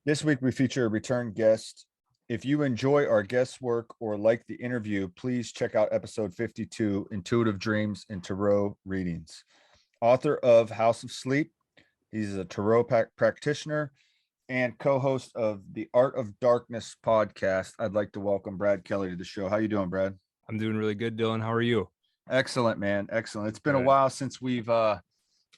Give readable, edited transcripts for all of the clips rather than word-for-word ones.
This week, we feature a return guest. If you enjoy our guest work or like the interview, please check out episode 52, Intuitive Dreams and Tarot Readings. Author of House of Sleep, he's a tarot practitioner and co-host of the Art of Darkness podcast. I'd like to welcome Brad Kelly to the show. How you doing, Brad? I'm doing really good, Dylan. How are you? Excellent, man. Excellent. It's been a while since we've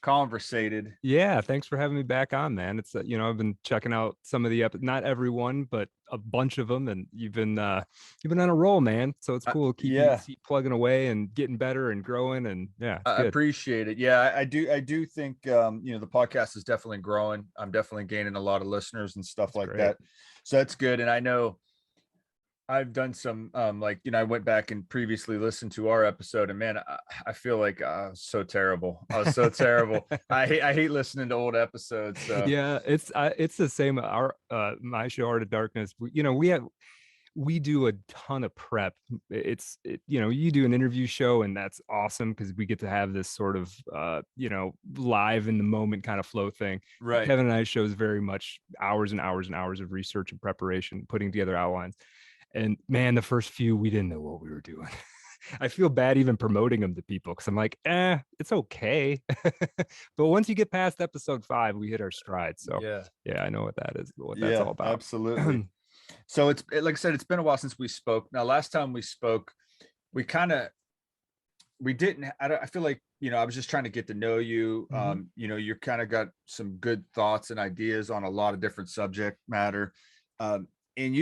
conversated. Yeah, thanks for having me back on, man. It's I've been checking out some of the not everyone, but a bunch of them, and you've been on a roll, man. So it's cool. Keep plugging away and getting better and growing, and yeah, I appreciate it. Yeah, I do think the podcast is definitely growing. I'm definitely gaining a lot of listeners and stuff like that. So that's good. And I know I've done some I went back and previously listened to our episode, and man, I feel like I was so terrible. I was so terrible. I hate listening to old episodes. So. Yeah, it's the same. Our my show, Art of Darkness. We do a ton of prep. You do an interview show, and that's awesome because we get to have this sort of live in the moment kind of flow thing. Right. Kevin and I's show is very much hours and hours and hours of research and preparation, putting together outlines. And man, the first few, we didn't know what we were doing. I feel bad even promoting them to people because I'm like, it's okay. But once you get past episode 5, we hit our stride. So yeah, I know what that is, what that's all about. Absolutely. So it's like I said, it's been a while since we spoke. Now, last time we spoke, we didn't. I feel like I was just trying to get to know you. You kind of got some good thoughts and ideas on a lot of different subject matter. And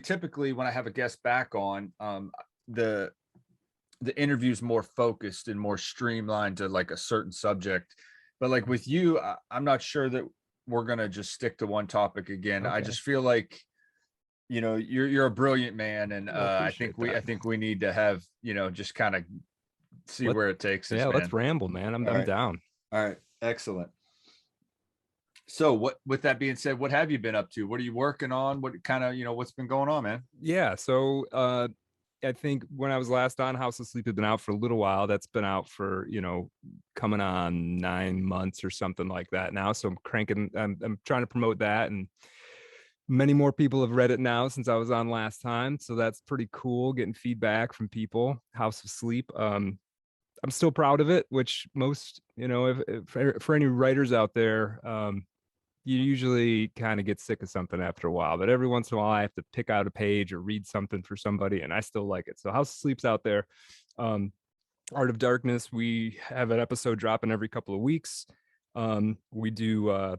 typically when I have a guest back on, the interview's more focused and more streamlined to like a certain subject. But like with you, I'm not sure that we're going to just stick to one topic again. Okay. I just feel like, you're a brilliant man. And I think we need to have, just kind of see where it takes us. Yeah, let's ramble, man. I'm down. All right. Excellent. So with that being said, what have you been up to? What are you working on? What kind of, what's been going on, man? Yeah. So I think when I was last on, House of Sleep had been out for a little while. That's been out for, coming on 9 months or something like that now. So I'm trying to promote that, and many more people have read it now since I was on last time. So that's pretty cool, getting feedback from people. House of Sleep. I'm still proud of it, which most, if for any writers out there, you usually kind of get sick of something after a while, but every once in a while I have to pick out a page or read something for somebody, and I still like it. So House of Sleep's out there. Art of Darkness, we have an episode dropping every couple of weeks. We do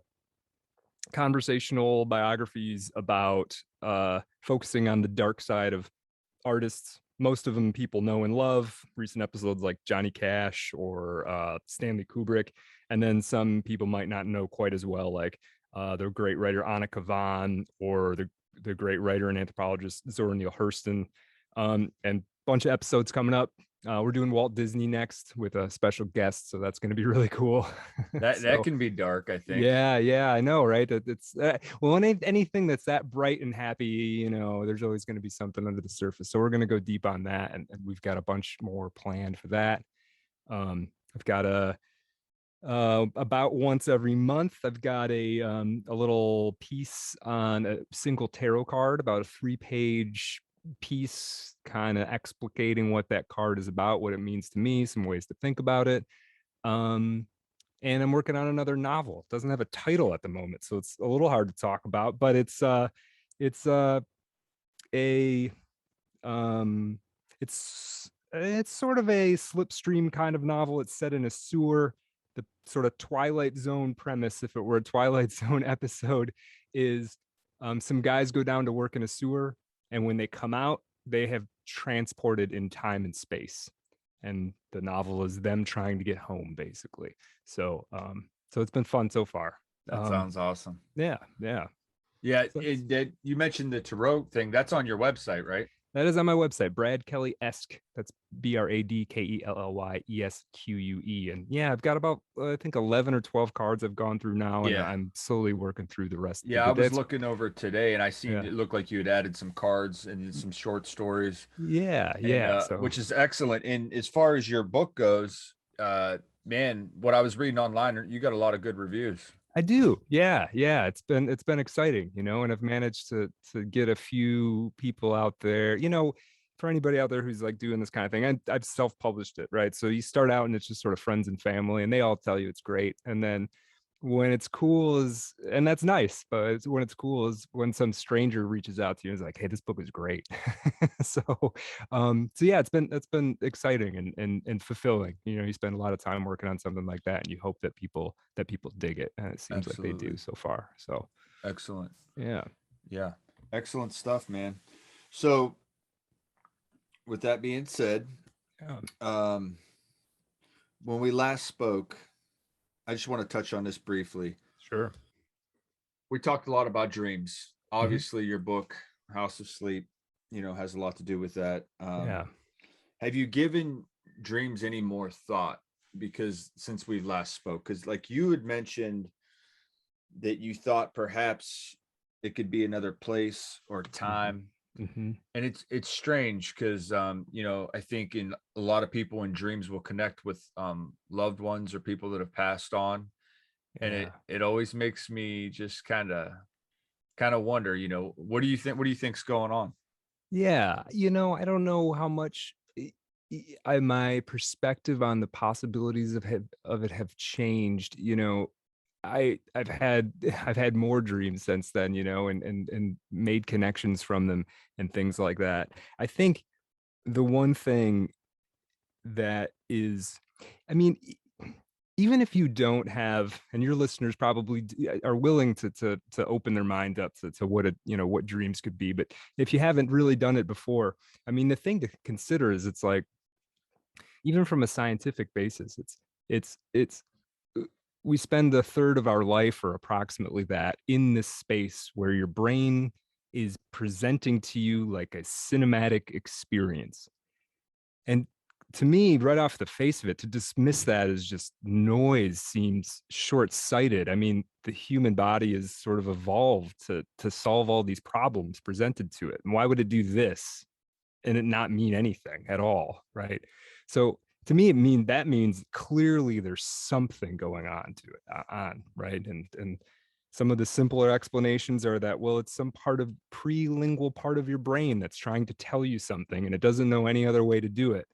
conversational biographies about focusing on the dark side of artists. Most of them people know and love. Recent episodes like Johnny Cash or Stanley Kubrick. And then some people might not know quite as well, like the great writer Anna Kavan, or the great writer and anthropologist Zora Neale Hurston. And a bunch of episodes coming up. We're doing Walt Disney next with a special guest, so that's going to be really cool. That can be dark, I think. Yeah, I know, right? It's anything that's that bright and happy, there's always going to be something under the surface. So we're going to go deep on that, and we've got a bunch more planned for that. I've got about once every month, I've got a little piece on a single tarot card, about a 3-page piece, kind of explicating what that card is about, what it means to me, some ways to think about it. And I'm working on another novel. It doesn't have a title at the moment, so it's a little hard to talk about, but it's sort of a slipstream kind of novel. It's set in a sewer. The sort of Twilight Zone premise, if it were a Twilight Zone episode, is some guys go down to work in a sewer, and when they come out, they have transported in time and space. And the novel is them trying to get home, basically. So it's been fun so far. That sounds awesome. Yeah. You mentioned the tarot thing. That's on your website, right? That is on my website, Brad Kelly-esque. That's BradKelleyesque. And yeah, I've got about, I think 11 or 12 cards I've gone through now. And I'm slowly working through the rest. Yeah, I was looking over today, and I seen it looked like you had added some cards and some short stories. Yeah. Which is excellent. And as far as your book goes, man, what I was reading online, you got a lot of good reviews. I do. Yeah. Yeah. It's been exciting, you know, and I've managed to get a few people out there, you know, for anybody out there who's like doing this kind of thing. I've self-published it, right? So you start out and it's just sort of friends and family, and they all tell you it's great. And then when it's cool is, and that's nice, but when it's cool is when some stranger reaches out to you and is like, hey, this book is great. So so yeah, it's been exciting and fulfilling. You know, you spend a lot of time working on something like that, and you hope that people dig it, and it seems like they do Absolutely. so far. So Excellent. yeah. Yeah. Excellent stuff, man. So with that being said, Yeah. um, when we last spoke, I just want to touch on this briefly. Sure. We talked a lot about dreams. Hmm. Obviously, your book, House of Sleep, you know, has a lot to do with that. Yeah. Have you given dreams any more thought? Because since we last spoke, because like you had mentioned that you thought perhaps it could be another place or Hmm. time, Hmm. and it's strange because you know, I think in a lot of people in dreams will connect with loved ones or people that have passed on, and Yeah. it always makes me just kind of wonder, you know, what do you think's going on? Yeah, you know, I don't know how much my perspective on the possibilities of it have changed. You know, I've had I've had more dreams since then, you know, and made connections from them and things like that. I think the one thing that is, I mean, even if you don't have, and your listeners probably are willing to open their mind up to what it, you know, what dreams could be, but if you haven't really done it before, I mean, the thing to consider is it's like, even from a scientific basis, it's uh, we spend a third of our life, or approximately that, in this space where your brain is presenting to you like a cinematic experience. And to me, right off the face of it, to dismiss that as just noise seems short-sighted. I mean, the human body is sort of evolved to solve all these problems presented to it. And why would it do this and it not mean anything at all, right? So to me, that means clearly there's something going on to it, right? And some of the simpler explanations are that, well, it's some part of prelingual part of your brain that's trying to tell you something and it doesn't know any other way to do it.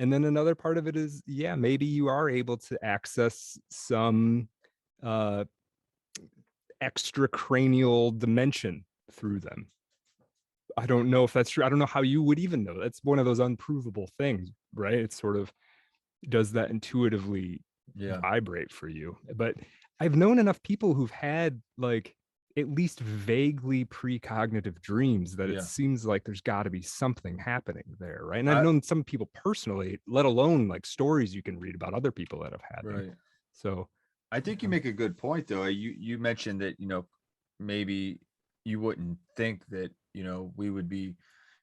And then another part of it is, yeah, maybe you are able to access some uh, extracranial dimension through them. I don't know if that's true. I don't know how you would even know. That's one of those unprovable things, right? It's sort of, does that intuitively Yeah. vibrate for you? But I've known enough people who've had like at least vaguely precognitive dreams that it Yeah. seems like there's got to be something happening there, right? And I've I known some people personally, let alone like stories you can read about other people that have had them. Right. So, I think you yeah. make a good point though. You mentioned that, you know, maybe you wouldn't think that, you know, we would be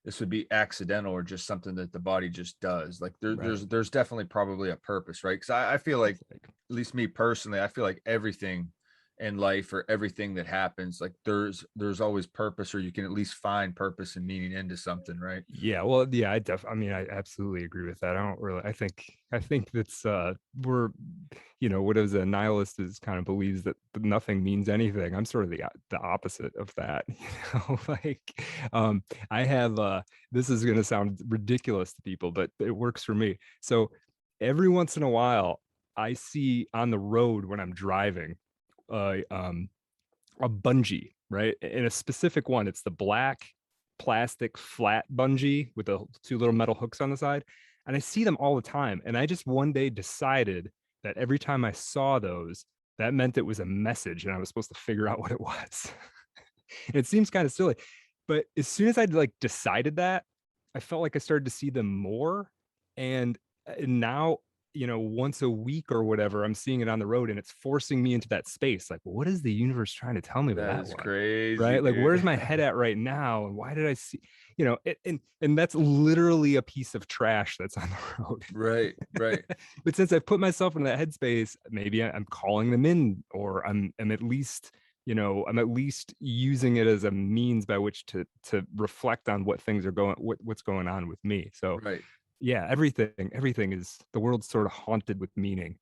this would be accidental or just something that the body just does. Like Right. there's definitely probably a purpose, right? Because I feel like, It's like, at least me personally, I feel like everything in life or everything that happens, like there's always purpose, or you can at least find purpose and meaning into something, right? yeah, well, yeah, I mean, I absolutely agree with that. I don't really, I think that's, we're, you know, what is a nihilist is kind of believes that nothing means anything. I'm sort of the opposite of that, you know, like, um, I have, this is going to sound ridiculous to people, but it works for me. So every once in a while, I see on the road when I'm driving, uh, um, a bungee, right? In a specific one, it's the black plastic flat bungee with the two little metal hooks on the side. And I see them all the time. And I just one day decided that every time I saw those, that meant it was a message and I was supposed to figure out what it was. It seems kind of silly. But as soon as I'd like decided that, I felt like I started to see them more. And now, you know, once a week or whatever, I'm seeing it on the road and it's forcing me into that space. Like, what is the universe trying to tell me with That that is one? crazy, Right? Like, where's dude. my head at right now? And why did I see, you know, and that's literally a piece of trash that's on the road. Right, right. But since I've put myself in that headspace, maybe I'm calling them in, or I'm at least, you know, I'm at least using it as a means by which to reflect on what things are going, what's going on with me. So Right. yeah, everything is, the world's sort of haunted with meaning.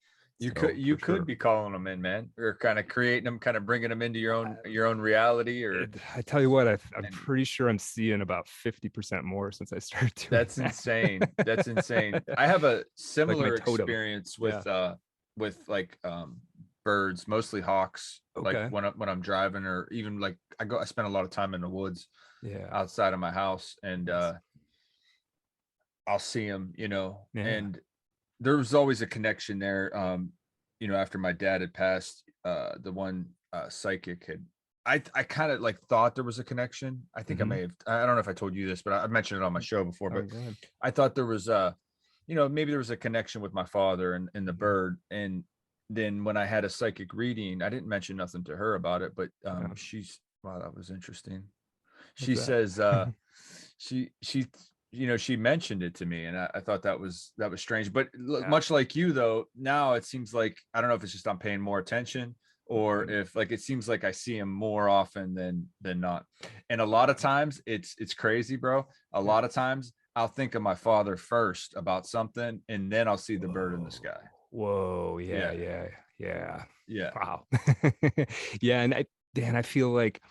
So you for could sure. be calling them in, man, or kind of creating them, kind of bringing them into your own reality, or I tell you what, I'm and pretty sure I'm seeing about 50% more since I started doing that's that. insane. That's insane. I have a Like my similar totem. experience Yeah. with like birds, mostly hawks. Like Okay. when I'm driving, or even like I spend a lot of time in the woods Yeah. outside of my house, and Nice. I'll see them, Yeah. and there was always a connection there. After my dad had passed, the one psychic had, I kind of like thought there was a connection. I think I Mm-hmm. may have, I don't know if I told you this, but I mentioned it on my show before, Oh, but go ahead. I thought there was maybe there was a connection with my father and the Mhm. bird. And then when I had a psychic reading, I didn't mention nothing to her about it, but Yeah. wow, that was interesting. What's She that? says she she mentioned it to me, and I thought that was strange. But Yeah. much like you, though, now it seems like, I don't know if it's just I'm paying more attention, or Right. if like it seems like I see him more often than not. And a lot Yeah. of times it's crazy, bro. A Yeah. lot of times I'll think of my father first about something, and then I'll see the bird in the Whoa. sky. Whoa. Yeah. Yeah, Yeah. Yeah. yeah, Wow. Yeah. And Dan, I feel like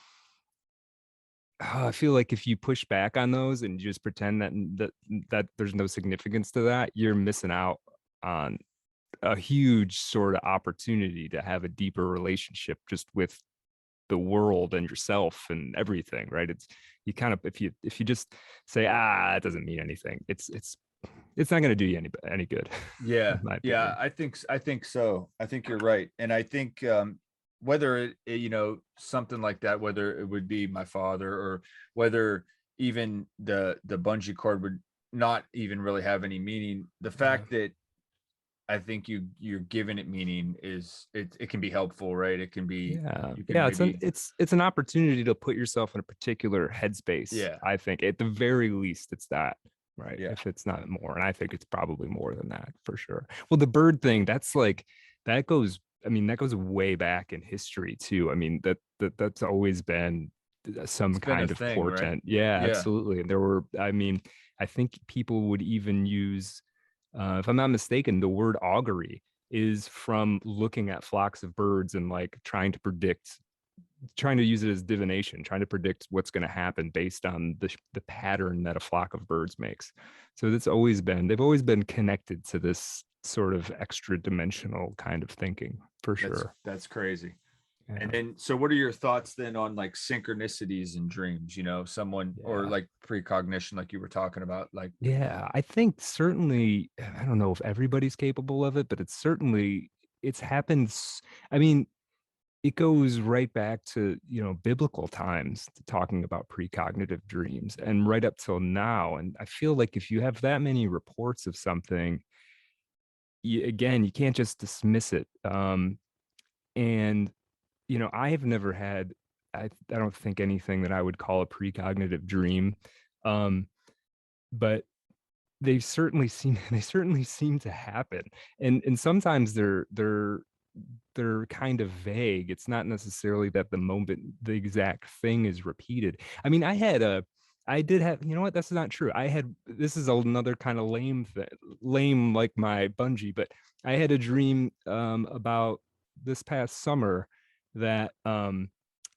if you push back on those and you just pretend that there's no significance to that, you're missing out on a huge sort of opportunity to have a deeper relationship just with the world and yourself and everything, right? It's you kind of if you just say, it doesn't mean anything, it's not going to do you any good, yeah, in my yeah. opinion. I think so. I think you're right, and I think whether something like that, whether it would be my father, or whether even the bungee cord would not even really have any meaning, the Yeah. fact that I think you're giving it meaning is, it can be helpful, right? It can be, Yeah. you can Yeah, maybe, it's an opportunity to put yourself in a particular headspace. yeah, I think at the very least it's that, right? yeah, If it's not more. And I think it's probably more than that for sure. Well, the bird thing, that's like that goes, I mean, that goes way back in history too. I mean, that's always been some it's been a kind of thing, right? portent. Yeah, Yeah, absolutely. And there were, I mean, I think people would even use if I'm not mistaken, the word augury is from looking at flocks of birds and like trying to use it as divination, trying to predict what's going to happen based on the pattern that a flock of birds makes. So they've always been connected to this sort of extra dimensional kind of thinking for sure. that's crazy. And Yeah. then, so what are your thoughts then on like synchronicities and dreams? Someone, or Yeah. like precognition, like you were talking about, like, Yeah, I think certainly, I don't know if everybody's capable of it, but it's happened. I mean, it goes right back to, biblical times, to talking about precognitive dreams, and right up till now. And I feel like if you have that many reports of something, again, you can't just dismiss it. And I have never had, I don't think anything that I would call a precognitive dream. Um, but they certainly seem to happen. And sometimes they're kind of vague. It's not necessarily that the exact thing is repeated. I mean, I did have, you know what, that's not true. This is another kind of lame like my bungee, but I had a dream about this past summer that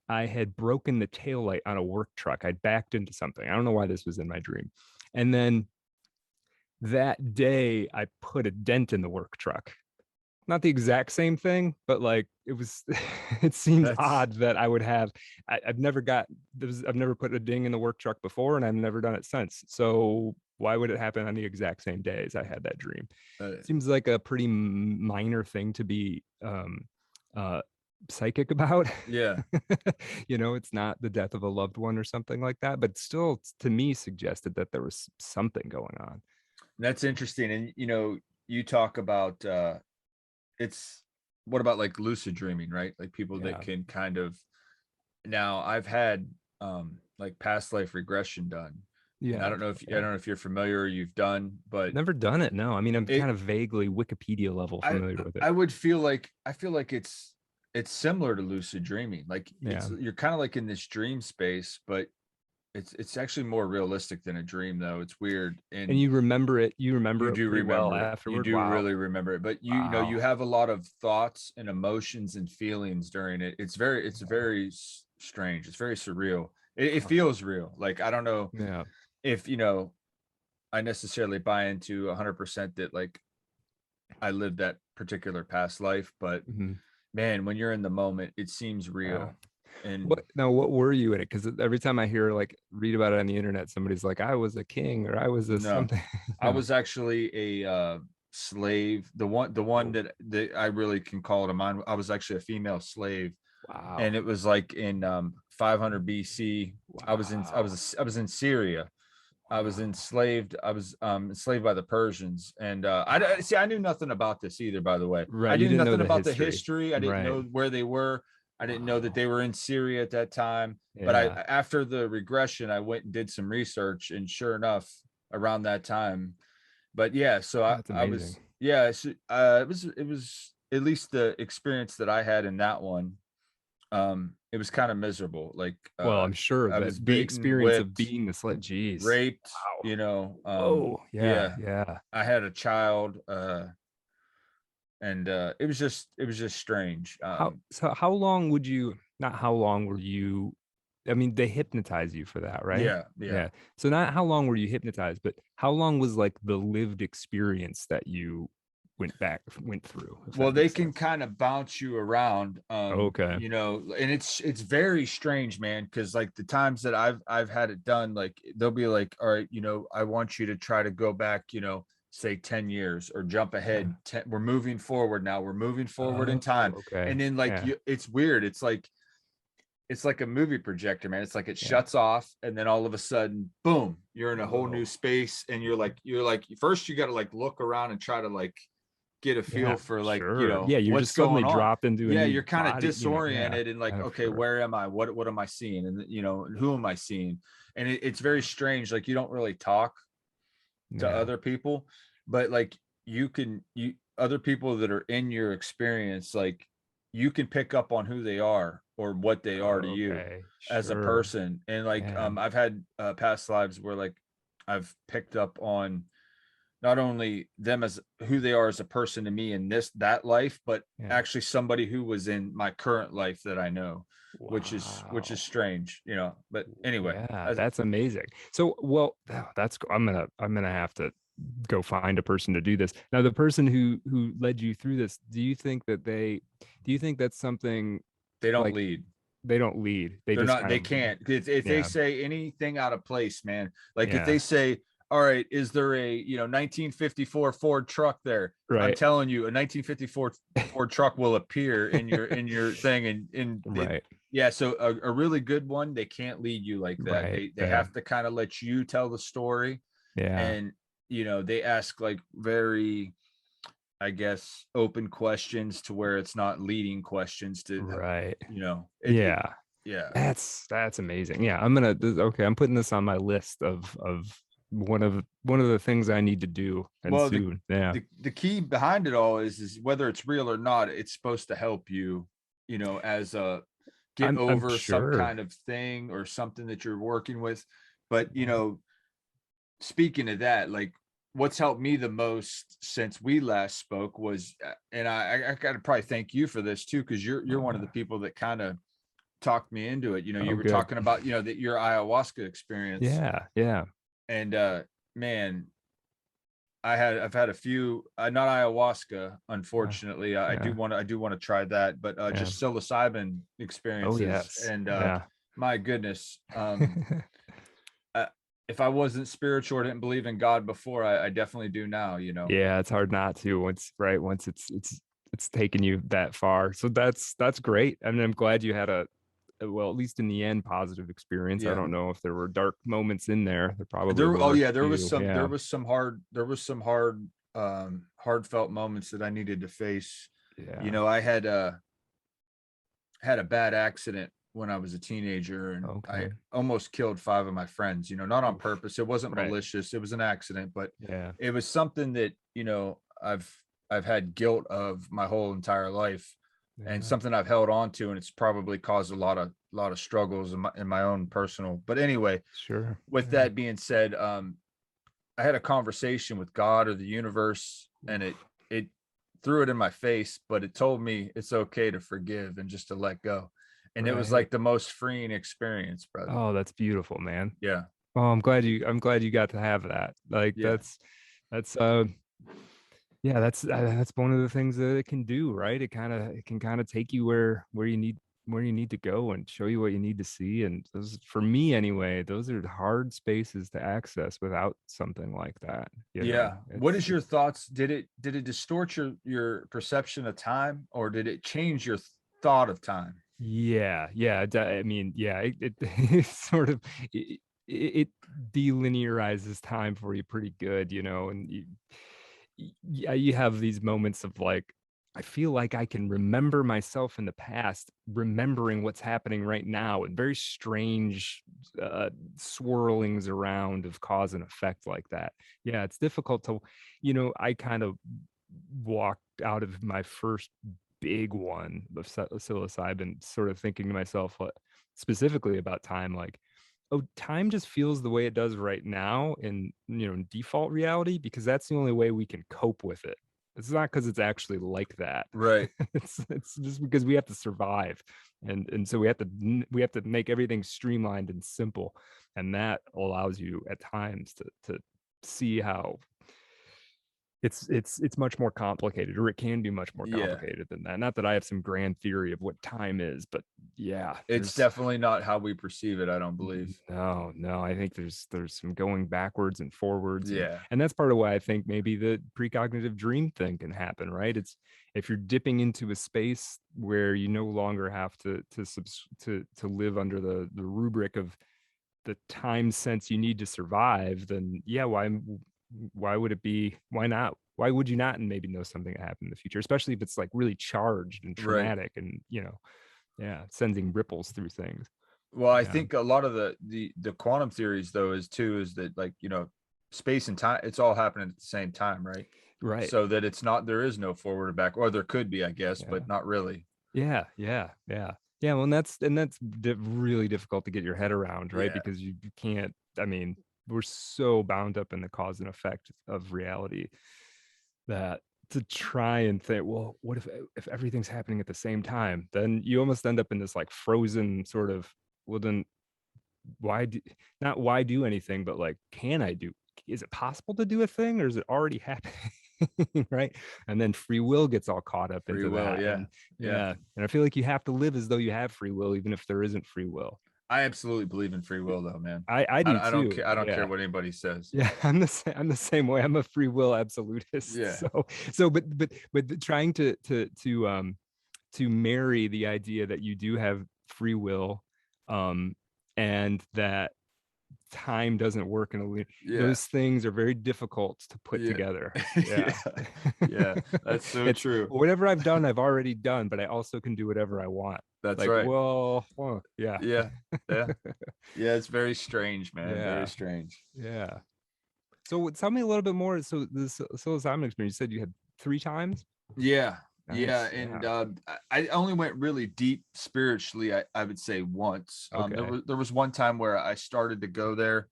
I had broken the taillight on a work truck. I'd backed into something. I don't know why this was in my dream. And then that day I put a dent in the work truck. Not the exact same thing, but like it was, it seems that's odd that I would have, I've never I've never put a ding in the work truck before, and I've never done it since. So why would it happen on the exact same day as I had that dream? uh, Seems like a pretty minor thing to be uh, psychic about. yeah, It's not the death of a loved one or something like that, but still, to me, suggested that there was something going on. that's interesting. And you talk about it's, what about like lucid dreaming, right? Like people that Yeah. can kind of, now I've had like past life regression done, and Yeah. I don't know if you're familiar or you've done, but Never done it. No, I mean, I'm it kind of vaguely Wikipedia level I familiar with it. I would feel like, I feel like it's similar to lucid dreaming. Like Yeah. you're kind of like in this dream space, but it's actually more realistic than a dream, though. It's weird. And And you remember you it do pretty well remember it. You afterward. do Wow. really remember it. But you Wow. have a lot of thoughts and emotions and feelings during it. It's very strange. It's very surreal. It Huh. feels real. Like, I don't know Yeah. if I necessarily buy into 100% that, like, I lived that particular past life, but Mhm. man, when you're in the moment, it seems Wow. real. And What were you in it? Because every time I hear, like, read about it on the internet, somebody's like, I was a king or I was a no, something. I No. was actually a slave. The one Oh, that I really can call it a mine. I was actually a female slave, and wow. it was like in 500 BC. Wow. I was in Syria. I was Wow. enslaved. I was enslaved by the Persians, and Wow. see. I knew nothing about this either. By the way, Right. I You knew didn't know nothing the about the history. history. I didn't Right. know where they were. I didn't know that Wow. they were in Syria at that time. But Yeah. after the regression, I went and did some research, and sure enough, around that time. But yeah, so That's I amazing. was yeah. It was at least the experience that I had in that one. It was kind of miserable. Like Well, I'm sure I was that the beaten, experience of whipped, being the sled, geez. raped, Wow. Whoa. Yeah. yeah, Yeah. I had a child, and it was just strange. How long would you, not how long were you, I mean, they hypnotize you for that, right? Yeah, yeah. Yeah. So not how long were you hypnotized, but how long was, like, the lived experience that you went through, if Well, that they makes can sense. kind of bounce you around, Okay. and it's very strange, man, because like the times that I've had it done, like they'll be like, all right, I want you to try to go back, say 10 years or jump Yeah. ahead 10. We're moving forward now. We're moving forward in Oh, time. okay. And then like Yeah. it's weird. It's like a movie projector, man. It's like it Yeah. shuts off, and then all of a sudden, boom, you're in a whole new Whoa. space, and you're like first you got to like look around and try to like get a Yeah, feel for like sure. Yeah, you're what's just suddenly going on. dropped into a Yeah, new you're kind of body, yeah. disoriented and like, okay, For where am I? What am I seeing? And who am I seeing? And it's very strange. Like, you don't really talk to yeah. other people, but like you other people that are in your experience, like you can pick up on who they are or what they are to you Okay, as a sure. person. And like Yeah. I've had past lives where like I've picked up on not only them as who they are as a person to me in that life, but Yeah. actually somebody who was in my current life that I know, which is Wow. strange. But anyway, Yeah, that's amazing. So, well, that's I'm gonna have to go find a person to do this. Now, the person who led you through this, do you think that's something, they don't like, lead. they don't lead, they They're just not, kind they of, can't. If they yeah, say anything out of place, man, like if yeah, they say, all right, is there a 1954 Ford truck there? I'm right, telling you, a 1954 Ford truck will appear in your thing. And right, yeah, so a really good one, they can't lead you like that. right, They yeah, have to kind of let you tell the story. yeah, And they ask like very, I guess, open questions to where it's not leading questions to right, it yeah. yeah. That's amazing. Yeah, okay, I'm putting this on my list of one of the things I need to do, and Well, the soon. Yeah. the key behind it all is whether it's real or not, it's supposed to help you, as a get I'm over some sure. kind of thing or something that you're working with. But Yeah. speaking of that, like what's helped me the most since we last spoke was, and I got to probably thank you for this too, because you're one of the Uh, people that kind of talked me into it. oh, You were good. talking about that your ayahuasca experience, Yeah, yeah, and man, I've had a few, not ayahuasca, uh, unfortunately. yeah, I do want to try that, but yeah. just psilocybin Oh, experiences. yes. And Yeah. my goodness, uh, if I wasn't spiritual or didn't believe in God before, I definitely do now. Yeah, it's hard not to, once it's taken you that far. So that's great. I mean, I'm glad you had well, at least in the end, positive experience. I Yeah. don't know if there were dark moments in there. There probably Oh were yeah, too. Yeah. there was some heartfelt moments that I needed to face. Yeah. I had a bad accident when I was a teenager, and I Okay. almost killed five of my friends, not on Oof. purpose. It wasn't Right. malicious. It was an accident, but Yeah. it was something that, I've had guilt of my whole entire life. and Yeah. something I've held on to, and it's probably caused a lot of struggles in my own personal. But anyway, Sure. with Yeah. that being said, I had a conversation with God or the universe, and it threw it in my face, but it told me it's okay to forgive and just to let go. And it was Right. like the most freeing experience, brother. Oh, that's beautiful, man. Yeah. Oh, I'm glad you got to have that. Like Yeah. that's yeah, that's one of the things that it can do, right? It can kind of take you where you need to go and show you what you need to see. And those, for me anyway, those are hard spaces to access without something like that. You Yeah. know, What is your thoughts? Did it distort your perception of time, or did it change your thought of time? yeah, yeah. I mean, yeah, it sort of it delinearizes time for you pretty good, you know, and yeah, you have these moments of like, I feel like I can remember myself in the past, remembering what's happening right now, and very strange swirlings around of cause and effect like that. Yeah, it's difficult to, you know, I kind of walked out of my first big one of psilocybin, sort of thinking to myself, specifically about time, like, oh, time just feels the way it does right now in, you know, in default reality, because that's the only way we can cope with it. It's not because it's actually like that. Right. It's just because we have to survive, and so we have to make everything streamlined and simple, and that allows you at times to see how it's much more complicated, or it can be much more Yeah. complicated than that. Not that I have some grand theory of what time is, but yeah, It's there's definitely not how we perceive it, I don't believe. no, no, I think there's some going backwards and forwards, Yeah. and that's part of why I think maybe the precognitive dream thing can happen, right? It's if you're dipping into a space where you no longer have to live under the rubric of the time sense you need to survive, then yeah, why would it be, why not? Why would you not and maybe know something that happened in the future, especially if it's like really charged and Right. traumatic and, you know, yeah, sending ripples through things. Well, I Yeah. think a lot of the quantum theories though is that, like, space and time, it's all happening at the same time, right? Right. So that it's not, there is no forward or back, or there could be, I guess, Yeah. but not really. Yeah, yeah, yeah. Yeah, well, and that's really difficult to get your head around, right? Yeah. Because you can't, I mean, we're so bound up in the cause and effect of reality that to try and think, well, what if everything's happening at the same time? Then you almost end up in this like frozen sort of, well, then why do not why do anything, but like, can I do? Is it possible to do a thing, or is it already happening? Right. And then free will gets all caught up Free into will. that. Yeah. And Yeah. yeah. And I feel like you have to live as though you have free will, even if there isn't free will. I absolutely believe in free will though, man. I do I don't too. care. I don't care Yeah. what anybody says. Yeah, I'm the same way. I'm a free will absolutist. Yeah. But trying to marry the idea that you do have free will, um, and that time doesn't work in a Yeah. those things are very difficult to put Yeah. together. Yeah. Yeah. Yeah. That's so It's true. whatever I've done, I've already done, but I also can do whatever I want. That's Like, right. well, yeah. Yeah. Yeah. Yeah. It's very strange, man. Very Yeah. strange. Yeah. So tell me a little bit more. So this psilocybin experience, you said you had 3 times? Yeah. Yeah. Nice. And Yeah. I only went really deep spiritually, I would say once. Okay. There was one time where I started to go there,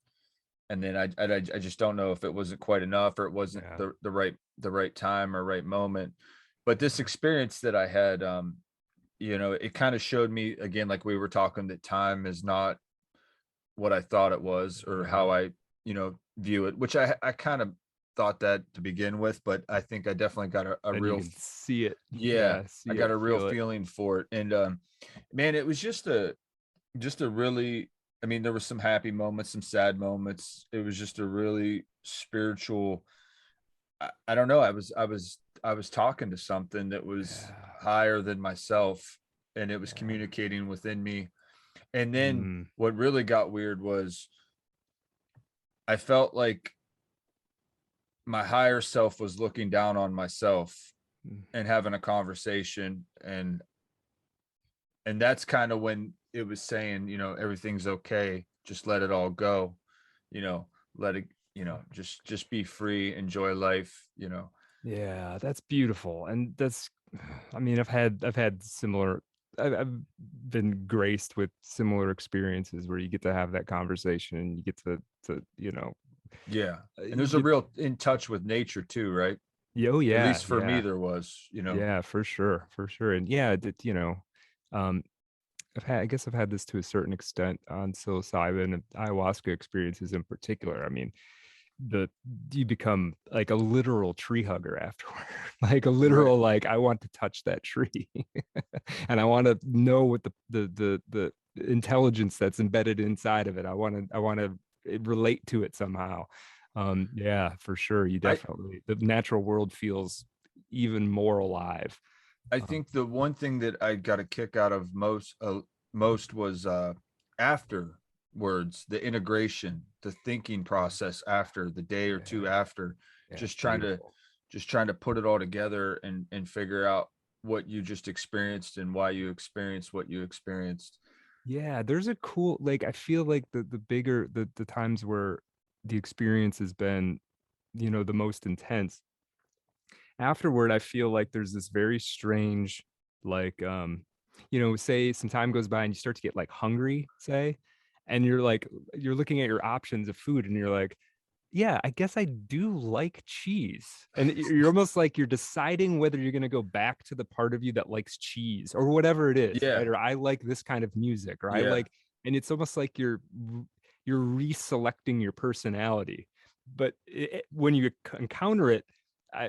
and then I just don't know if it wasn't quite enough, or it wasn't Yeah. the right time or right moment. But this experience that I had, it kind of showed me again, like we were talking, that time is not what I thought it was, or Yeah. how I, view it, which I kind of thought that to begin with, but I think I definitely got a Then you real, can see it. yeah, Yeah. I See got it, a real feel it. feeling for it. And man, it was just a really, I mean, there was some happy moments, some sad moments. It was just a really spiritual, I don't know. I was talking to something that was Yeah. higher than myself, and it was Yeah. communicating within me. And then Mm, what really got weird was I felt like my higher self was looking down on myself mm. and having a conversation, and that's kind of when it was saying, everything's okay, just let it all go, you know let it, just be free, enjoy life. Yeah, that's beautiful. And that's I mean, I've had similar. I've been graced with similar experiences where you get to have that conversation and you get to Yeah. And you there's a get. real in touch with nature too, right? Oh At yeah, least for me, yeah, there was, you know. yeah, for sure, and yeah, um, I guess I've had this to a certain extent on psilocybin and ayahuasca experiences in particular. I mean, the you become like a literal tree hugger afterward, like a Right. literal like I want to touch that tree, and I want to know what the intelligence that's embedded inside of it. I want to relate to it somehow. Yeah, for sure. You I definitely the natural world feels even more alive. I Um, think the one thing that I got a kick out of most was afterwards, the integration, the thinking process after the day or two yeah, after, yeah, it's just trying to beautiful. just trying to put it all together and figure out what you just experienced and why you experienced what you experienced. Yeah, there's a cool like I feel like the bigger the times where the experience has been, the most intense. Afterward, I feel like there's this very strange, like, say some time goes by and you start to get like hungry, say, and you're looking at your options of food and you're like, yeah, I guess I do like cheese. And you're almost like you're deciding whether you're going to go back to the part of you that likes cheese or whatever it is, Yeah. right? Or I like this kind of music, or I Yeah. like, and it's almost like you're reselecting your personality. But when you encounter it,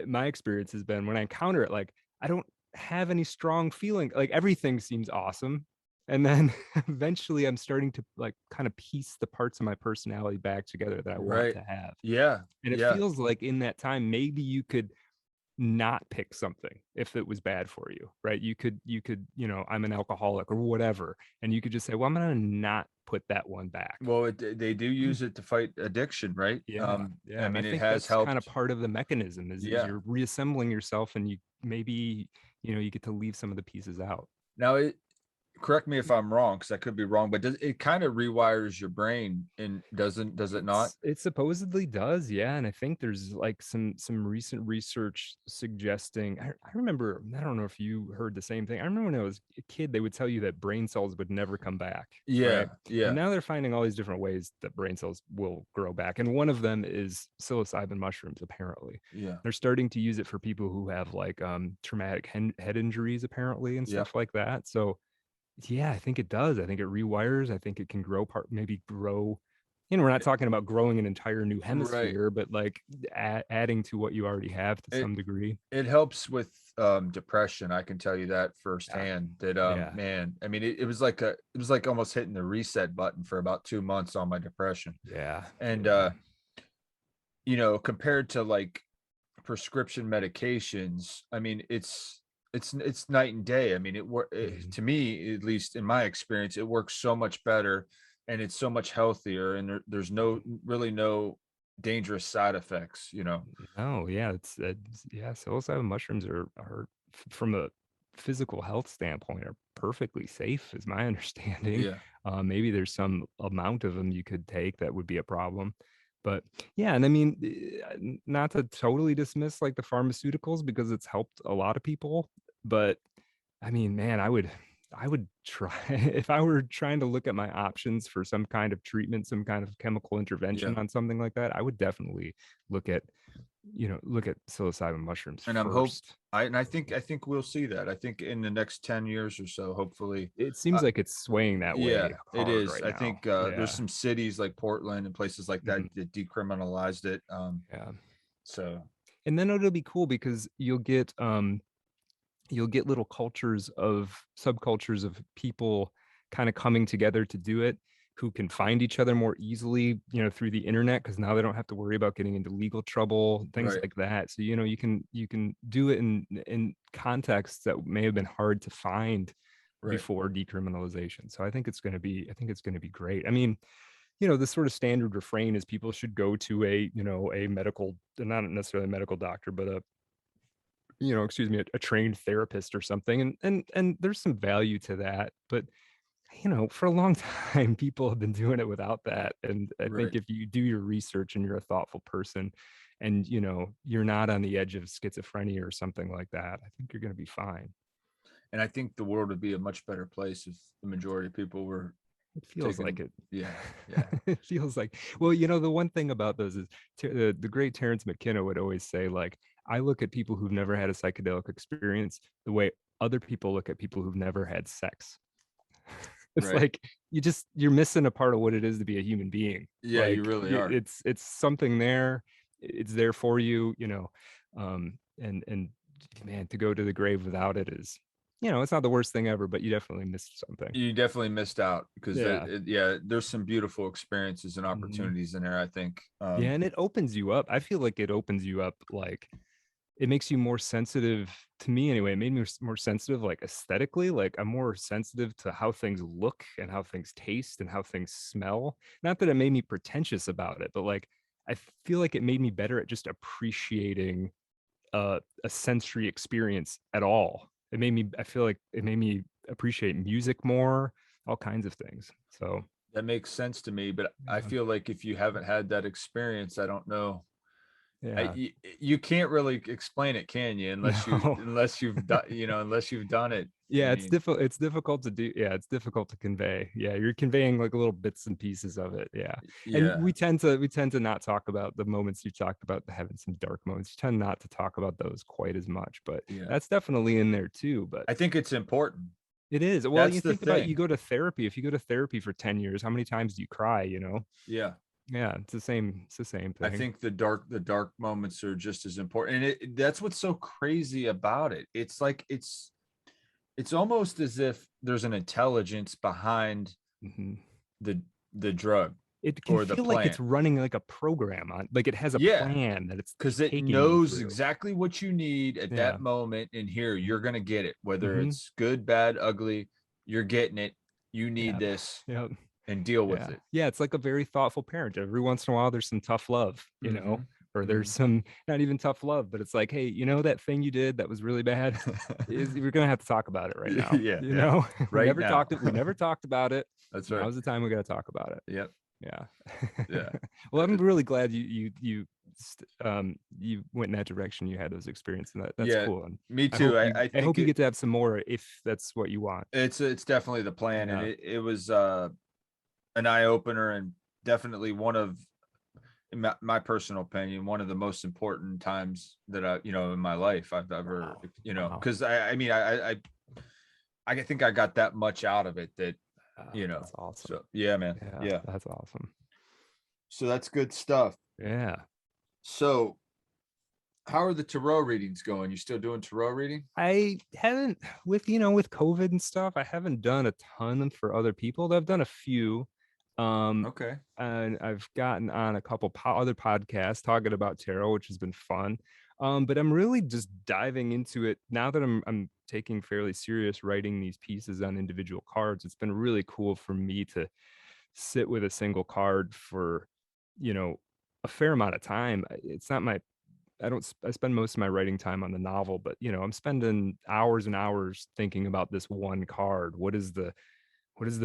my experience has been when I encounter it, like I don't have any strong feeling. Like everything seems awesome, and then eventually I'm starting to like kind of piece the parts of my personality back together that I want Right. to have. Yeah. And it Yeah. feels like in that time, maybe you could not pick something if it was bad for you, right? I'm an alcoholic or whatever. And you could just say, well, I'm going to not put that one back. Well, they do use it to fight addiction, right? Yeah. I Yeah. And I mean, it think has that's kind of helped. part of the mechanism is Yeah. you're reassembling yourself and you maybe, you get to leave some of the pieces out. Now, correct me if I'm wrong, because I could be wrong, but it kind of rewires your brain and does it not? It supposedly does, yeah. And I think there's like some recent research suggesting. I remember. I don't know if you heard the same thing. I remember when I was a kid, they would tell you that brain cells would never come back, right? Yeah. And Yeah. now they're finding all these different ways that brain cells will grow back, and one of them is psilocybin mushrooms. Apparently, Yeah. they're starting to use it for people who have like traumatic head injuries, apparently, and Yeah. stuff like that. So yeah, I think it does. I think it rewires. I think it can maybe grow. We're not talking about growing an entire new Right. hemisphere, but like adding to what you already have to It some degree. it helps with depression. I can tell you that Yeah. firsthand. That Yeah. man, I mean, it was like almost hitting the reset button for about 2 months on my depression. Yeah. And Yeah. compared to like prescription medications, I mean, it's night and day. I mean, Mhm. to me, at least in my experience, it works so much better and it's so much healthier, and there's no dangerous side effects, you know. No, yeah, yeah, psilocybin mushrooms are from a physical health standpoint are perfectly safe, is my understanding. Yeah. Maybe there's some amount of them you could take that would be a problem. But yeah, and I mean, not to totally dismiss like the pharmaceuticals because it's helped a lot of people, but I mean, man, I would try if I were trying to look at my options for some kind of treatment, some kind of chemical Yeah. intervention on something like that. I would definitely look at, look at psilocybin mushrooms And I'm hope first. I think we'll see that. I think in the next 10 years or so, hopefully. It seems uh, like it's swaying that yeah, way it hard is. right I now. think there's Yeah. some cities like Portland and places like that Mhm. that decriminalized it. Yeah. So And then it'll be cool because you'll get little cultures of subcultures of people kind of coming together to do it who can find each other more easily through the internet because now they don't have to worry about getting into legal trouble, things right. like that. So you can do it in contexts that may have been hard to find Right. before decriminalization. So I think it's going to be great. I mean, the sort of standard refrain is people should go to a medical, not necessarily a medical doctor, but excuse me, a trained therapist or something. And there's some value to that. But you know, for a long time, people have been doing it without that. And I Right. think if you do your research and you're a thoughtful person and, you know, you're not on the edge of schizophrenia or something like that, I think you're going to be fine. And I think the world would be a much better place if the majority of people were It feels like taking, it. yeah, yeah, It feels like, well, you know, the one thing about those is the great Terrence McKenna would always say, like, I look at people who've never had a psychedelic experience the way other people look at people who've never had sex. It's right. like you're missing a part of what it is to be a human being. Yeah, you Like really are. it's something there. It's there for you, you know. And man, to go to the grave without it is, you know, it's not the worst thing ever, but you definitely missed something. You definitely missed out because Yeah. yeah, there's some beautiful experiences and Mhm. opportunities in there, I think. Yeah, and it opens you up. I feel like it opens you up, like it makes you more sensitive to me anyway. It made me more sensitive, like aesthetically. Like I'm more sensitive to how things look and how things taste and how things smell. Not that it made me pretentious about it, but like I feel like it made me better at just appreciating a sensory experience at all. It made me, I feel like it made me appreciate music more, all kinds of things. So That makes sense to me, but I yeah, feel like if you haven't had that experience, I don't know. yeah. You can't really explain it, can you? No. Unless you've done, unless you've done it. I Yeah, mean, it's difficult to do. Yeah, it's difficult to convey. Yeah, you're conveying like little bits and pieces of it. Yeah. And yeah, we tend to not talk about the moments you talked about, having some dark moments. You tend not to talk about those quite as much, but yeah. that's definitely in there too. But I think it's important. it is. Well, That's you the think about, you thing. go to therapy. If you go to therapy for 10 years, how many times do you cry, you know? Yeah. Yeah, it's the same I thing. think the dark moments are just as important. And that's what's so crazy about it. It's like it's almost as if there's an intelligence behind Mhm. the drug It can or the feel like it's plant. running like a program on, like it has a Yeah, plan that it's because it taking you knows through. exactly what you need at Yeah. that moment. And here, you're gonna get it, whether Hmm. it's good, bad, ugly, you're getting it. You need Yeah. this Yeah. and deal with Yeah. it. Yeah. It's like a very thoughtful parent. Every once in a while, there's some tough love, you know, Hmm. or there's Hmm. some not even tough love, but it's like, hey, you know, that thing you did that was really bad is we're gonna have to talk about it right now. Yeah, You yeah. know, Right now. we never talked about it. That's right. Now's the time we gotta talk about it. Yep. Yeah. Yeah. Well, I'm really glad you went in that direction. You had those experiences, and that's Yeah, cool. And me too. I I think hope you get to have some more if that's what you want. it's definitely the plan, and Yeah. it was an eye opener, and definitely one of, in my personal opinion, one of the most important times that I, in my life I've ever, Wow. Wow. because I mean, I think I got that much out of it that, That's awesome. so yeah, man. Yeah, Yeah. that's awesome. So that's good stuff. Yeah. So how are the tarot readings going? You still doing tarot reading? I haven't with with COVID and stuff, I haven't done a ton for other people. I've done a few. Okay. And I've gotten on a couple other podcasts talking about tarot, which has been fun. But I'm really just diving into it now that I'm taking fairly serious writing these pieces on individual cards. It's been really cool for me to sit with a single card for, you know, a fair amount of time. It's not my I spend most of my writing time on the novel, but I'm spending hours and hours thinking about this one card. What is the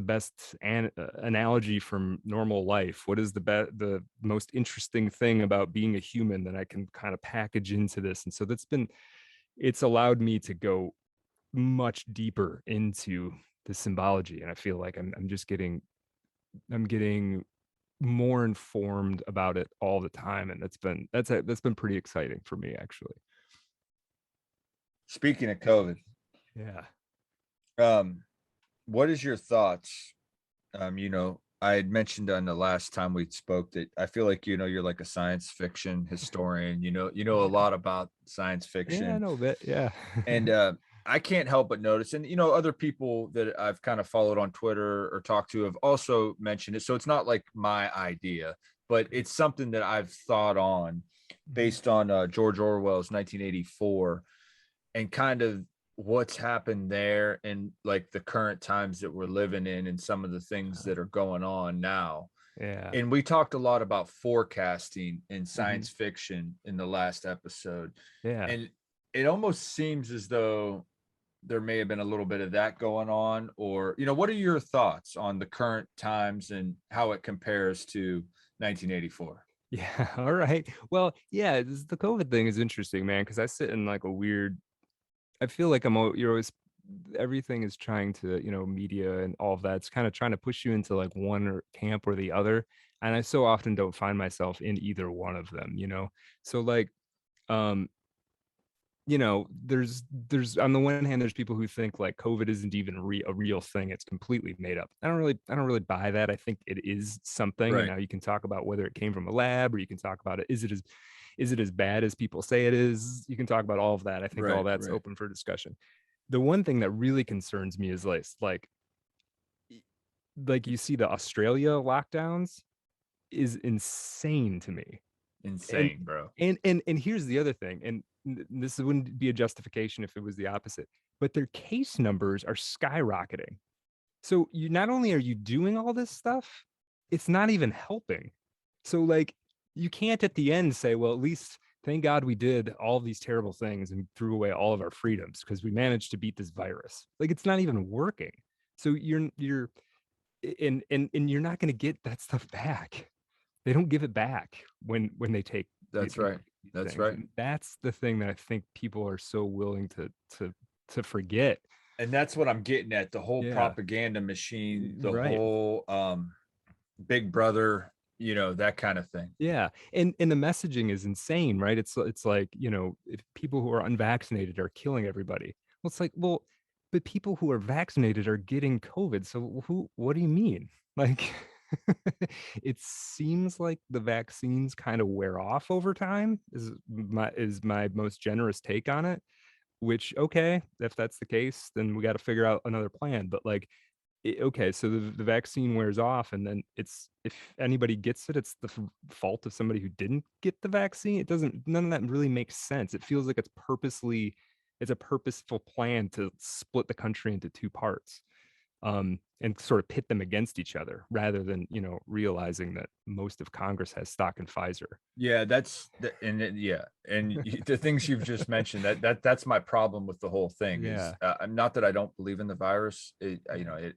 best analogy from normal life? What is the most interesting thing about being a human that I can kind of package into this? And so it's allowed me to go much deeper into the symbology, and I feel like I'm getting more informed about it all the time, and that's been pretty exciting for me, actually. Speaking of COVID, Yeah. um, what is your thoughts? I had mentioned on the last time we spoke that I feel like, you're like a science fiction historian. You know a Yeah. lot about science Yeah, I fiction. know that. Yeah. And I can't help but notice, and other people that I've kind of followed on Twitter or talked to have also mentioned it. So it's not like my idea, but it's something that I've thought on Mhm. based on George Orwell's 1984, and kind of what's happened there, and like the current times that we're living in, and some of the things that are going on now. Yeah. And we talked a lot about forecasting in Mhm. science fiction in the last episode. Yeah. And it almost seems as though there may have been a little bit of that going on, or, what are your thoughts on the current times and how it compares to 1984? Yeah. All right. Well, yeah, the COVID thing is interesting, man, because I sit in like a weird, I feel like you're always, everything is trying to, media and all of that. It's kind of trying to push you into like one or camp or the other. And I so often don't find myself in either one of them. So like, um, there's on the one hand, there's people who think like COVID isn't even a real thing. It's completely made up. I don't really buy that. I think it is something. And Right. now you can talk about whether it came from a lab, or you can talk about it. Is it as bad as people say it is? You can talk about all of that. I think all Right. that's Right. open for discussion. The one thing that really concerns me is like you see the Australia lockdowns is insane to me. And Insane, bro. and here's the other thing, and this wouldn't be a justification if it was the opposite, but their case numbers are skyrocketing. So you not only are you doing all this stuff, it's not even helping. So like you can't at the end say, well, at least thank God we did all these terrible things and threw away all of our freedoms because we managed to beat this virus. Like it's not even working. So you're and you're not going to get that stuff back. They don't give it back when they take That's right. these That's things. right. And that's the thing that I think people are so willing to forget. And that's what I'm getting at. The whole Yeah. propaganda machine, the Right. whole big brother, that kind of thing. Yeah. And the messaging is insane, right? It's like, if people who are unvaccinated are killing everybody. Well, it's like, well, but people who are vaccinated are getting COVID. So what do you mean? Like it seems like the vaccines kind of wear off over time is my most generous take on it, which okay, if that's the case, then we got to figure out another plan. But like okay, so the vaccine wears off, and then it's if anybody gets it, it's the fault of somebody who didn't get the vaccine. It doesn't, none of that really makes sense. It feels like it's a purposeful plan to split the country into two parts, and sort of pit them against each other rather than realizing that most of Congress has stock in Pfizer. Yeah, yeah, and the things you've just mentioned, that's my problem with the whole thing is Yeah, not that I don't believe in the virus. It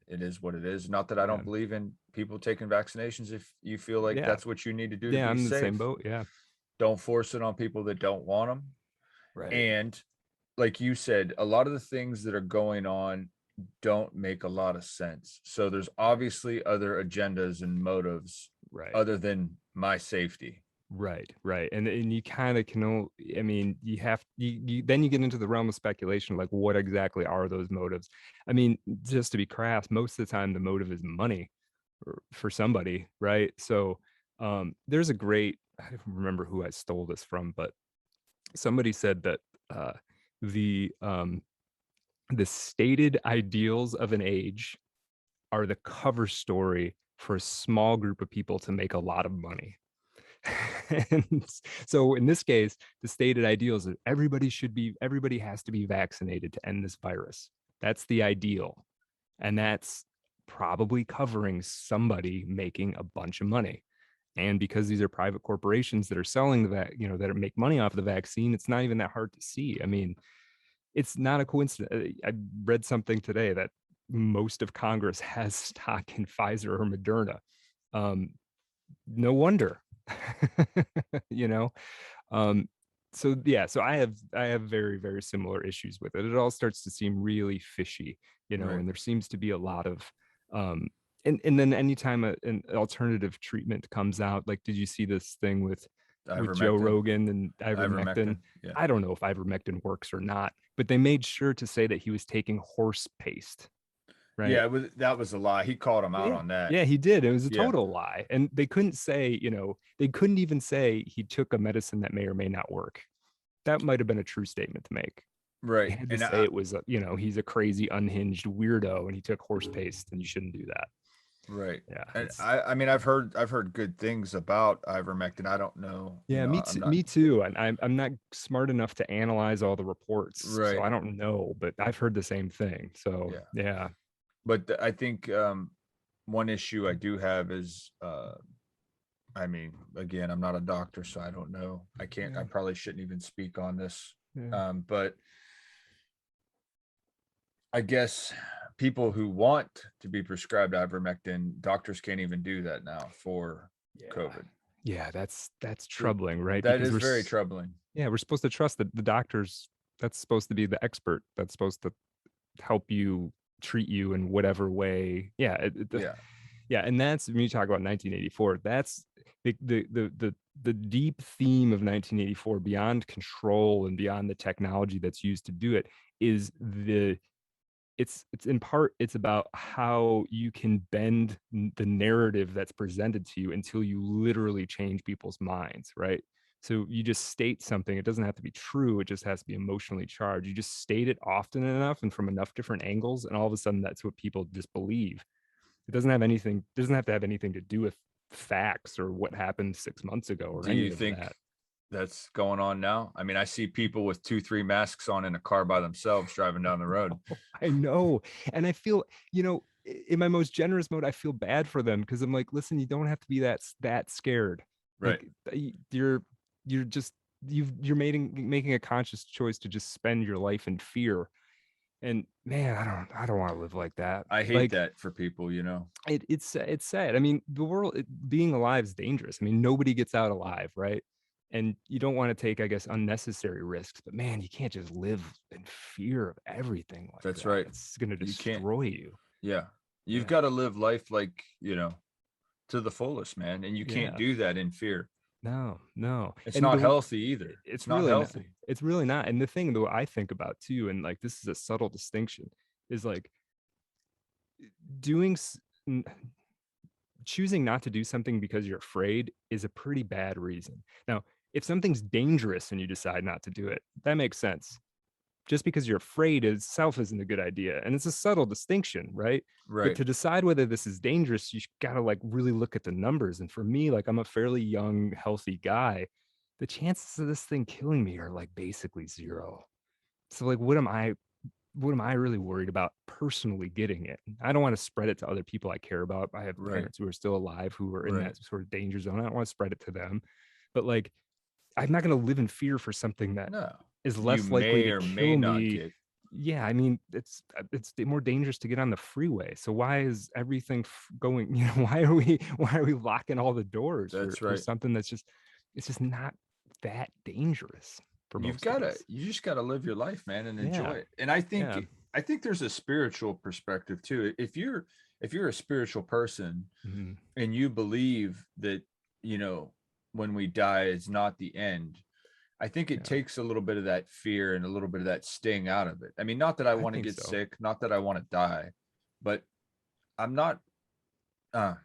is what it is. Not that I yeah, don't believe in people taking vaccinations. If you feel like yeah, that's what you need to do to yeah. be I'm in the same safe, boat. Yeah, don't force it on people that don't want them. right, And like you said, a lot of the things that are going on don't make a lot of sense. So there's obviously other agendas and motives right. other than my safety. Right. And you kind of I mean, you have then you get into the realm of speculation, like what exactly are those motives? I mean, just to be crass, most of the time the motive is money for somebody, right? So there's a great, I don't remember who I stole this from, but somebody said that uh the um the stated ideals of an age are the cover story for a small group of people to make a lot of money. And so in this case, the stated ideals that everybody has to be vaccinated to end this virus. That's the ideal. And that's probably covering somebody making a bunch of money. And because these are private corporations that are selling that make money off of the vaccine, it's not even that hard to see. I mean, it's not a coincidence. I read something today that most of Congress has stock in Pfizer or Moderna. Um, no wonder. you know um so yeah, so I have very very similar issues with it. It all starts to seem really fishy, Right. and there seems to be a lot of um and then anytime an alternative treatment comes out, like did you see this thing with Joe Ivermectin. Rogan and ivermectin? Ivermectin. Yeah. I don't know if ivermectin works or not, but they made sure to say that he was taking horse paste, right? Yeah, that was a lie. He called him out Yeah. on that. Yeah, he did. It was a Yeah. total lie. And they couldn't say, they couldn't even say he took a medicine that may or may not work. That might have been a true statement to make. They Right. had to And say it was, he's a crazy, unhinged weirdo and he took horse paste and you shouldn't do that. right. Yeah. And I mean I've heard good things about ivermectin. I don't know, Yeah, me I'm too. not Me too. And I'm not smart enough to analyze all the reports, so right. I don't know, but I've heard the same thing. So Yeah. yeah. But I think one issue I do have is I mean, again, I'm not a doctor, so I don't know. I Yeah. probably shouldn't even speak on this. Yeah. But I guess people who want to be prescribed ivermectin, doctors can't even do that now for COVID. Yeah, that's troubling, right? That Because is very troubling. we're supposed to trust that the doctors, that's supposed to be the expert, that's supposed to help you, treat you in whatever way. Yeah, Yeah. yeah, and that's when you talk about 1984. That's the deep theme of 1984, beyond control and beyond the technology that's used to do it, is it's in part, it's about how you can bend the narrative that's presented to you until you literally change people's minds, right? So you just state something, it doesn't have to be true, it just has to be emotionally charged. You just state it often enough and from enough different angles, and all of a sudden that's what people just believe. It doesn't have to have anything to do with facts or what happened 6 months ago or Do any you of think that. that's going on now? I mean, I see people with 2, 3 masks on in a car by themselves driving down the road. I know. And I feel, in my most generous mode, I feel bad for them, because I'm like, listen, you don't have to be that scared. Right. Like, you're just, you're making a conscious choice to just spend your life in fear. And man, I don't want to live like that. I hate Like, that for people, you know. it's sad. I mean, the world, being alive is dangerous. I mean, nobody gets out alive, right? And you don't want to take, I guess, unnecessary risks. But man, you can't just live in fear of everything like That's that. right. It's going to You can't. destroy you. Yeah. You've Yeah. got to live life like, to the fullest, man. And you can't Yeah. do that in fear. No, no. It's And not healthy either. It's not really not. healthy. It's really not. And the thing that I think about too, and like, this is a subtle distinction, is like doing choosing not to do something because you're afraid is a pretty bad reason. Now, if something's dangerous and you decide not to do it, that makes sense. Just because you're afraid itself isn't a good idea. And it's a subtle distinction, right? But Right. to decide whether this is dangerous, you got to like really look at the numbers. And for me, like, I'm a fairly young, healthy guy. The chances of this thing killing me are like basically zero. So like, what am I really worried about personally getting it? I don't want to spread it to other people I care about. I have Right. parents who are still alive who are in Right. that sort of danger zone. I don't want to spread it to them. But like, I'm not going to live in fear for something that No. is You less likely may to or may kill not me. get. Yeah, I mean, it's more dangerous to get on the freeway. So why is everything going? Why are we locking all the doors That's for right. something that's just, it's just not that dangerous for most of us. You just gotta live your life, man, and enjoy Yeah, it. And I yeah, think there's a spiritual perspective too. If you're a spiritual person mhm, and you believe that, you know, when we die is not the end, I think it yeah. takes a little bit of that fear and a little bit of that sting out of it. I mean, not that I I want to think get so. sick, not that I want to die, but I'm not uh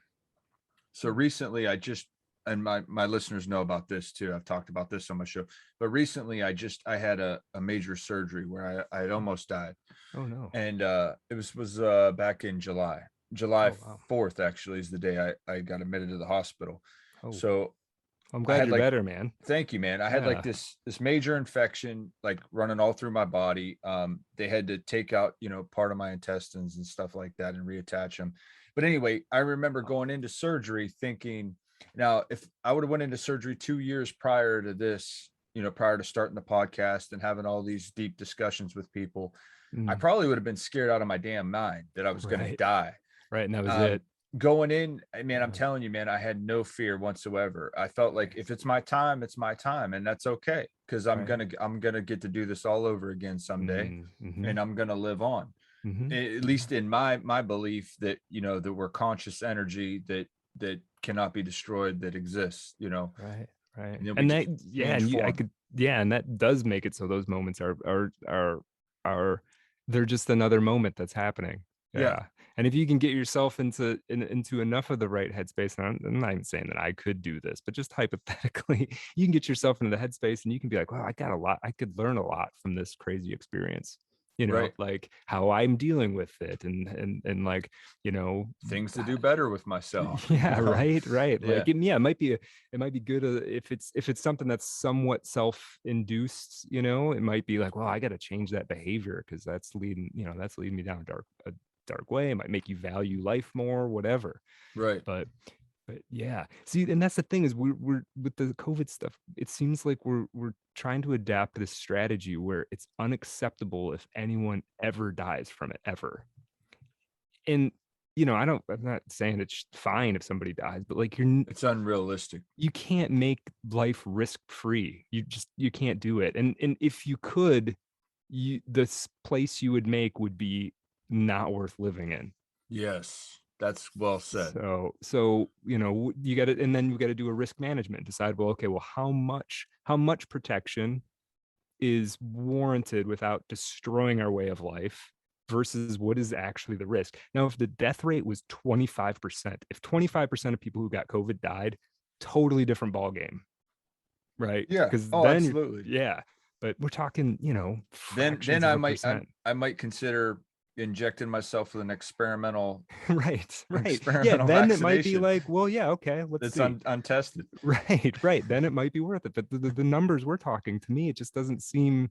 so recently and my listeners know about this too. I've talked about this on my show, but recently I had a major surgery where I had almost died. Oh no. And it was back in July Oh wow. 4th actually is the day I got admitted to the hospital. Oh, So I'm I glad had you're like, better, man. thank you, man. I had like Yeah. this major infection like running all through my body. They had to take out, part of my intestines and stuff like that and reattach them. But anyway, I remember Wow. going into surgery thinking, now if I would have went into surgery 2 years prior to this, prior to starting the podcast and having all these deep discussions with people, I Mm, probably would have been scared out of my damn mind that I was going to right. die. Right. And that was um it. Going in, man, I'm Yeah. telling you, man, I had no fear whatsoever. I felt like if Nice. it's my time, it's my time, and that's okay, because i'm Right. gonna i'm gonna get to do this all over again someday, Mm-hmm. and I'm gonna live on. Mm-hmm. At Yeah. least in my belief that, that we're conscious energy that cannot be destroyed, that exists, Right. Right. and then we And can that, yeah, change and I form. could, yeah, and that does make it so those moments are they're just another moment that's happening. Yeah. Yeah. And if you can get yourself into enough of the right headspace, and I'm not even saying that I could do this, but just hypothetically, you can get yourself into the headspace and you can be like, wow, I got a lot, I could learn a lot from this crazy experience. Right. Like how I'm dealing with it, and like, you know, Things to do better with myself. yeah, right. Yeah. Like, yeah, it might be good, if it's something that's somewhat self-induced. It might be like, well, I got to change that behavior because that's leading me down a dark way. It might make you value life more, whatever. Right. But But yeah, see, and that's the thing is we're with the COVID stuff. It seems like we're trying to adapt this strategy where it's unacceptable if anyone ever dies from it ever. And I'm not saying it's fine if somebody dies, but like It's unrealistic. you can't make life risk free. You can't do it. And if you could, this place you would make would be not worth living in. Yes, that's well said. So you got to, and then you got to do a risk management, decide, well, okay, well, how much protection is warranted without destroying our way of life versus what is actually the risk. Now, if the death rate was 25%, if 25% of people who got COVID died, totally different ball game, right? Yeah. Because Oh, then absolutely. yeah, but we're talking, Then fractions of a percent. I might consider injecting myself with an experimental Right. Yeah, experimental then it might be vaccination like, well, yeah, okay, let's that's see. untested. Right. Then it might be worth it. But the numbers we're talking, to me, it doesn't seem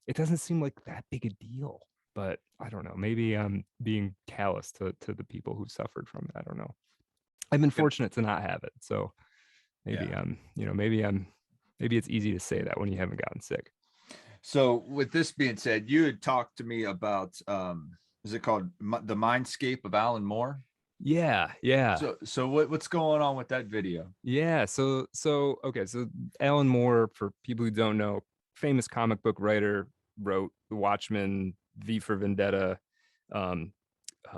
like that big a deal. But I don't know. Maybe I'm being callous to the people who suffered from it. I don't know. I've been Good. fortunate to not have it. So maybe Yeah. maybe it's easy to say that when you haven't gotten sick. So with this being said, you had talked to me about is it called The Mindscape of Alan Moore? Yeah. So what's going on with that video? Yeah. So okay. So Alan Moore, for people who don't know, famous comic book writer, wrote The Watchmen, V for Vendetta, um,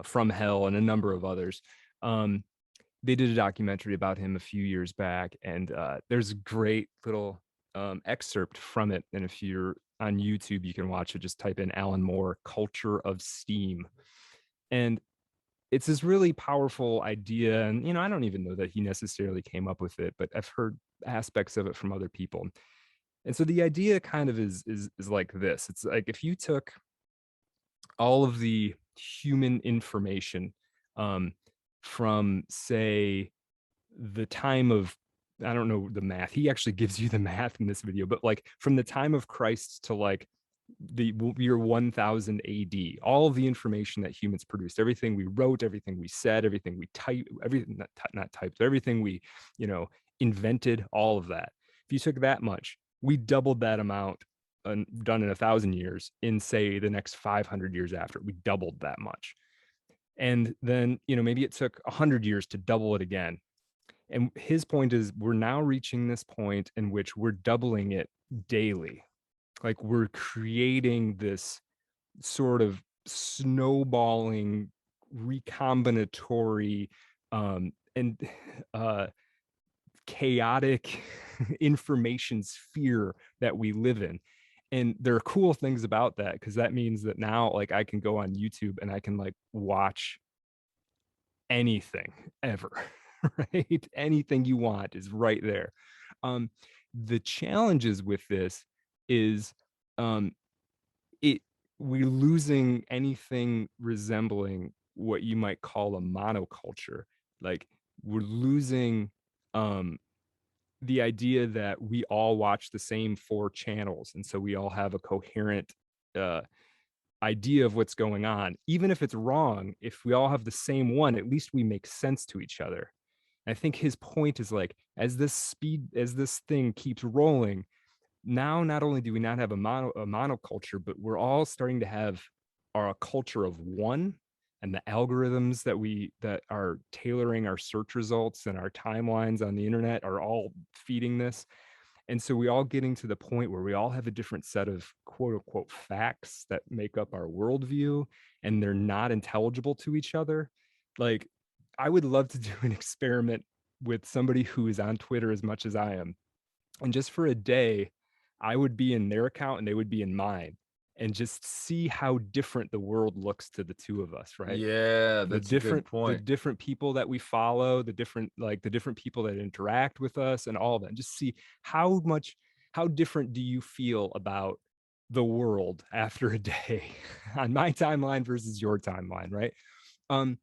From Hell, and a number of others. They did a documentary about him a few years back, and there's a great little excerpt from it. And if you're on YouTube, you can watch it. Just type in Alan Moore, Culture of Steam. And it's this really powerful idea. And, I don't even know that he necessarily came up with it, but I've heard aspects of it from other people. And so the idea kind of is like this. It's like if you took all of the human information, um, from, say, the time of, I don't know the math. He actually gives you the math in this video, but like from the time of Christ to like the year 1000 AD, all of the information that humans produced, everything we wrote, everything we said, everything we typed, everything not typed, everything we, invented, all of that. If you took that much, we doubled that amount, done in 1,000 years, in say the next 500 years after, we doubled that much. And then, maybe it took 100 years to double it again. And his point is we're now reaching this point in which we're doubling it daily. Like we're creating this sort of snowballing, recombinatory, and chaotic information sphere that we live in. And there are cool things about that, because that means that now, like, I can go on YouTube and I can like watch anything ever. Right? Anything you want is right there. The challenges with this is, um, it we're losing anything resembling what you might call a monoculture. Like we're losing, um, the idea that we all watch the same four channels, and so we all have a coherent uh, idea of what's going on. Even if it's wrong, if we all have the same one, at least we make sense to each other. I think his point is like, as this thing keeps rolling, now not only do we not have a monoculture, but we're all starting to have a culture of one, and the algorithms that are tailoring our search results and our timelines on the internet are all feeding this. And so we all getting to the point where we all have a different set of quote unquote facts that make up our worldview, and they're not intelligible to each other. Like, I would love to do an experiment with somebody who is on Twitter as much as I am. And just for a day, I would be in their account and they would be in mine, and just see how different the world looks to the two of us, right? Yeah, the that's a good different the point. different people that we follow, the different people that interact with us, and all of that, and just see how different do you feel about the world after a day on my timeline versus your timeline, right? um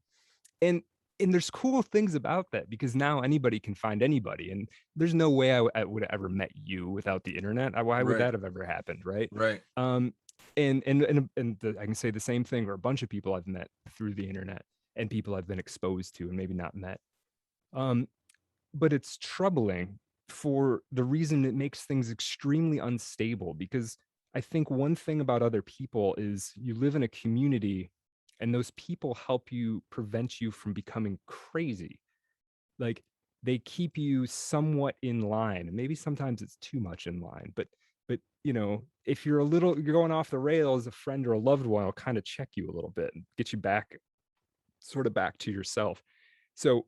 and and there's cool things about that, because now anybody can find anybody, and there's no way I would have ever met you without the internet. Why would Right. that have ever happened, right? Right. And I can say the same thing for a bunch of people I've met through the internet, and people I've been exposed to and maybe not met. Um, but it's troubling for the reason it makes things extremely unstable. Because I think one thing about other people is you live in a community, and those people help you prevent you from becoming crazy. Like, they keep you somewhat in line, and maybe sometimes it's too much in line, but if you're going off the rails, a friend or a loved one will kind of check you a little bit and get you back, sort of back to yourself. So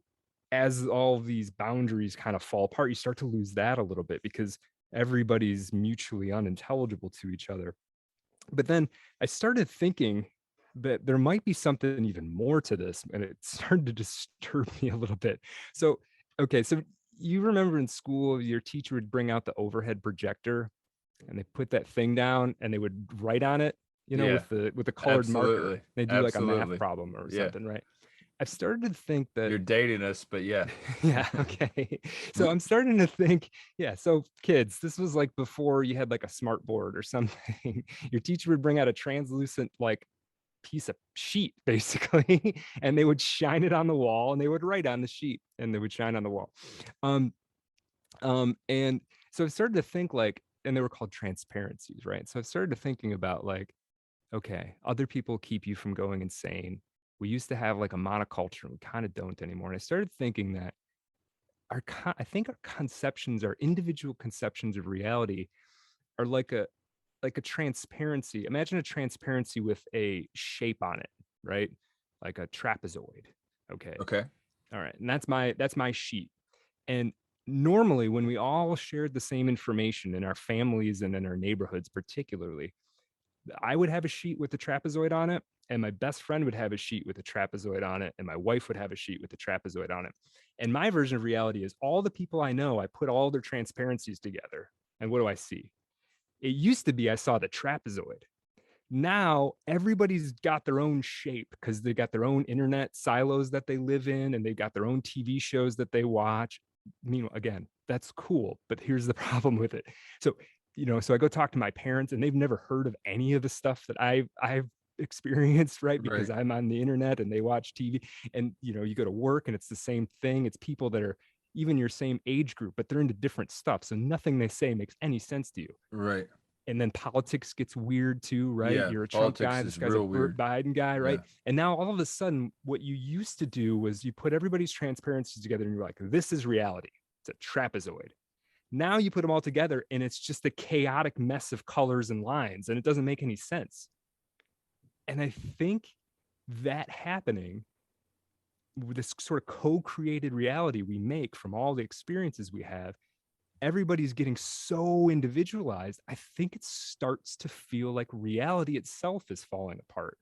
as all these boundaries kind of fall apart, you start to lose that a little bit, because everybody's mutually unintelligible to each other. But then I started thinking that there might be something even more to this, and it started to disturb me a little bit. So, okay, so you remember in school, your teacher would bring out the overhead projector, and they put that thing down and they would write on it, Yeah, with the colored marker. absolutely. They do like a math Absolutely. problem or Yeah. something, right? I've started to think that You're dating us, but yeah. yeah, okay. So I'm starting to think, yeah, so kids, this was like before you had like a smart board or something. Your teacher would bring out a translucent like piece of sheet basically, and they would shine it on the wall, and they would write on the sheet, and they would shine on the wall. Um and so I started to think like, and they were called transparencies, right? So I started thinking about like, okay, other people keep you from going insane. We used to have like a monoculture, and we kind of don't anymore. And I started thinking that I think our conceptions, our individual conceptions of reality, are like a transparency. Imagine a transparency with a shape on it, right? Like a trapezoid. Okay. Okay. All right. And that's my sheet. And normally when we all shared the same information in our families and in our neighborhoods, particularly, I would have a sheet with a trapezoid on it, and my best friend would have a sheet with a trapezoid on it, and my wife would have a sheet with a trapezoid on it. And my version of reality is all the people I know, I put all their transparencies together. And what do I see? It used to be I saw the trapezoid. Now everybody's got their own shape because they got their own internet silos that they live in, and they've got their own TV shows that they watch. Meanwhile, again, that's cool, but here's the problem with it. So, so I go talk to my parents, and they've never heard of any of the stuff that I've experienced, right? Because Right. I'm on the internet and they watch TV, and you go to work and it's the same thing. It's people that are even your same age group, but they're into different stuff. So nothing they say makes any sense to you. Right. And then politics gets weird too, right? Yeah. You're a Trump Politics guy, this is guy's a real weird. Biden guy, Yeah. right? And now all of a sudden, what you used to do was you put everybody's transparencies together, and you're like, this is reality. It's a trapezoid. Now you put them all together, and it's just a chaotic mess of colors and lines, and it doesn't make any sense. And I think that happening with this sort of co-created reality we make from all the experiences we have, everybody's getting so individualized. I think it starts to feel like reality itself is falling apart.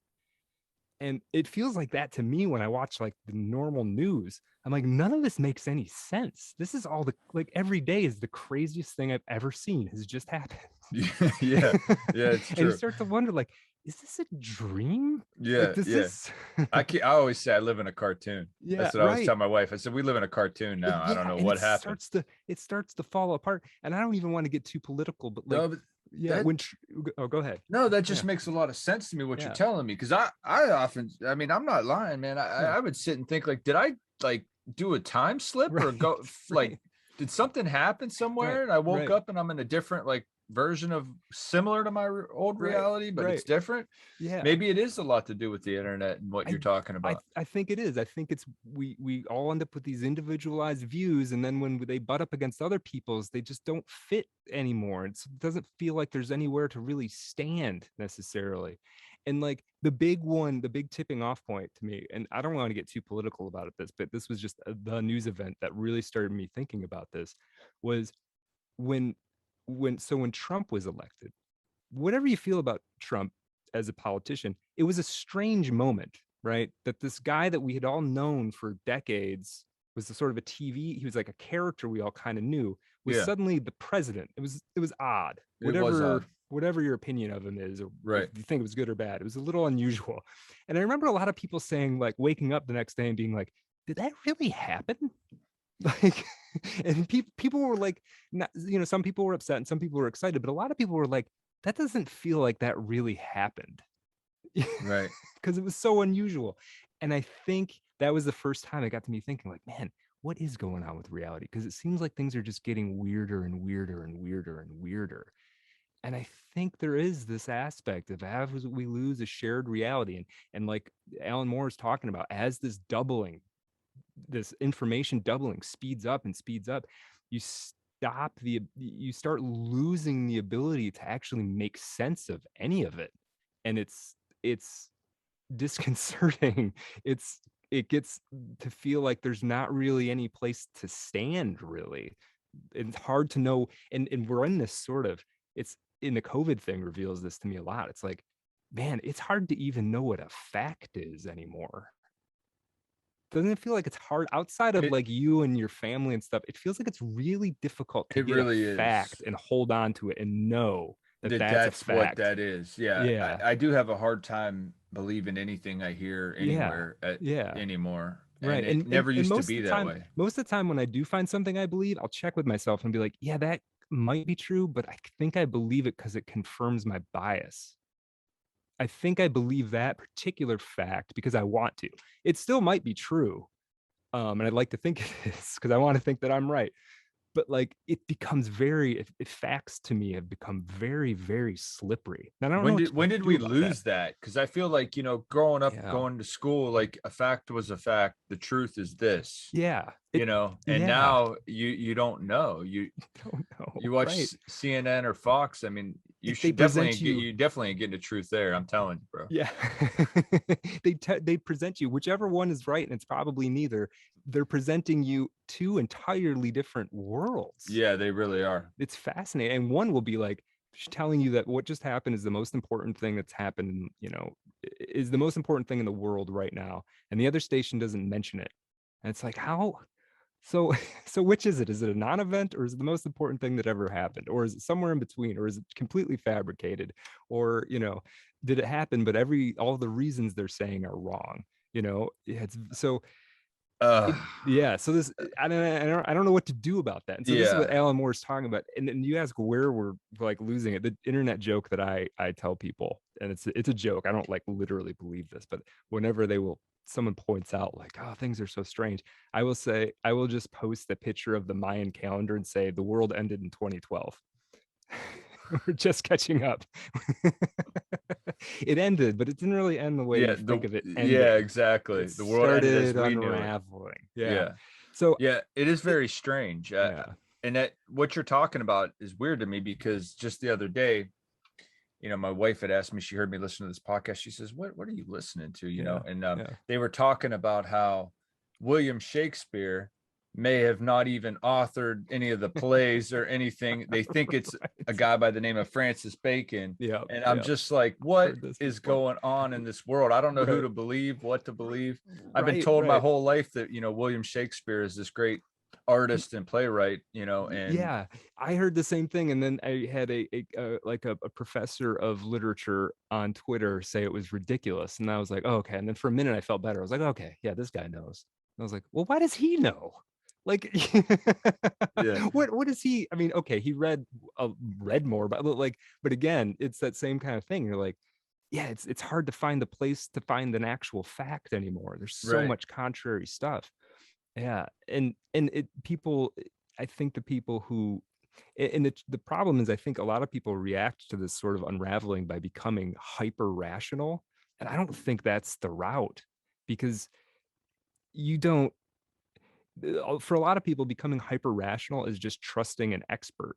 And it feels like that to me when I watch like the normal news. I'm like, none of this makes any sense. This is all like every day is the craziest thing I've ever seen has just happened. Yeah. Yeah. Yeah. It's And you true. start to wonder, like, is this a dream? Yeah. Like, does Yeah. this I always say I live in a cartoon. yeah, That's what I always right. tell my wife. I said, we live in a cartoon now. I don't Yeah, know and what happened. it starts to fall apart. And I don't even want to get too political, but like, No, but yeah, that oh, go ahead. no, that just Yeah, makes a lot of sense to me what you're yeah, telling me. Cause I often, I mean, I'm not lying, man. yeah. I would sit and think like, did I like do a time slip or Right, go like, right, did something happen right, somewhere and I woke right, up and I'm in a different like version of similar to my old right, reality, but it's right. different? Yeah. Maybe it is a lot to do with the internet and what I you're talking about. I think it is. I think it's we all end up with these individualized views, and then when they butt up against other people's, they just don't fit anymore. It doesn't feel like there's anywhere to really stand necessarily. And like the big tipping off point to me, and I don't want to get too political about it, but this was just the news event that really started me thinking about this, was when when Trump was elected. Whatever you feel about Trump as a politician, it was a strange moment, right? That this guy that we had all known for decades was the sort of a TV, he was like a character we all kind of knew, was Yeah, suddenly the president. It was odd. it was odd. Whatever your opinion of him is, or if Right. you think it was good or bad, it was a little unusual. And I remember a lot of people saying, like, waking up the next day and being like, did that really happen? Like, and people were like, not, some people were upset and some people were excited, but a lot of people were like, that doesn't feel like that really happened. Right. Because it was so unusual. And I think that was the first time it got to me thinking, like, man, what is going on with reality? Because it seems like things are just getting weirder and weirder and weirder and weirder. And I think there is this aspect of as we lose a shared reality, and like Alan Moore is talking about, as this doubling, this information doubling speeds up and speeds up, you start losing the ability to actually make sense of any of it. And it's disconcerting. It gets to feel like there's not really any place to stand, really. It's hard to know, and we're in this sort of, it's in the COVID thing reveals this to me a lot. It's like, man, it's hard to even know what a fact is anymore. Doesn't it feel like it's hard outside of It like you and your family and stuff? It feels like it's really difficult to it get a really is. fact and hold on to it and know that That that's a that's what fact. that is. Yeah, Yeah. I do have a hard time believing anything I hear Yeah. anywhere Yeah. anymore, and Right. it never And used to be that way. most of the time when I do find something I believe, I'll check with myself and be like, yeah, that might be true, but I think I believe it because it confirms my bias. I think I believe that particular fact because I want to. It still might be true. And I'd like to think it is because I want to think that I'm right. But like it becomes facts to me have become very, very slippery. And I don't know what to When did do we about that. lose that? Because I feel like, growing up, Yeah. going to school, like a fact was a fact. The truth is this, Yeah. and Yeah. now you don't know. Don't know. You watch Right. CNN or Fox. I mean, They present you. you definitely getting the truth there. I'm telling you, bro. Yeah. They present you whichever one is right, and it's probably neither. They're presenting you two entirely different worlds. Yeah, they really are. It's fascinating. And one will be like telling you that what just happened is the most important thing that's happened, is the most important thing in the world right now. And the other station doesn't mention it. And it's like, how? So, so which is it? Is it a non-event, or is it the most important thing that ever happened? Or is it somewhere in between? Or is it completely fabricated? Or, did it happen, but all the reasons they're saying are wrong? It's so Uh, yeah. So this, I don't know what to do about that. And so this is what yeah. Alan Moore's talking about. And you ask where we're like losing it. The internet joke that I tell people, and it's a joke. I don't like literally believe this, but whenever someone points out like, oh, things are so strange, I will just post a picture of the Mayan calendar and say the world ended in 2012. We're just catching up. It ended, but it didn't really end the way Yeah, you think of it yeah, ending. exactly. It The world ended as started we knew it. unraveling. Yeah. Yeah. So Yeah, it is it, very strange. yeah. And that what you're talking about is weird to me because just the other day, my wife had asked me, she heard me listen to this podcast. She says, what are you listening to? Yeah. And Yeah. they were talking about how William Shakespeare may have not even authored any of the plays or anything. They think it's a Right. guy by the name of Francis Bacon. Yeah. And I'm Yeah. just like, what Heard this is before. going on in this world? I don't know who Right. to believe, what to believe. I've been Right. told my Right. whole life that, William Shakespeare is this great artist and playwright, and Yeah, I heard the same thing, and then I had a professor of literature on Twitter say it was ridiculous, and I was like, oh, okay. And then for a minute, I felt better. I was like, okay, yeah, this guy knows. And I was like, well, why does he know? Like, yeah, what is he? I mean, okay, he read more, but again, it's that same kind of thing. You're like, yeah, it's hard to find the place to find an actual fact anymore. There's so right. much contrary stuff. Yeah, and it people, I think the people who, and the problem is, I think a lot of people react to this sort of unraveling by becoming hyper rational, and I don't think that's the route, because you don't. For a lot of people, becoming hyper rational is just trusting an expert,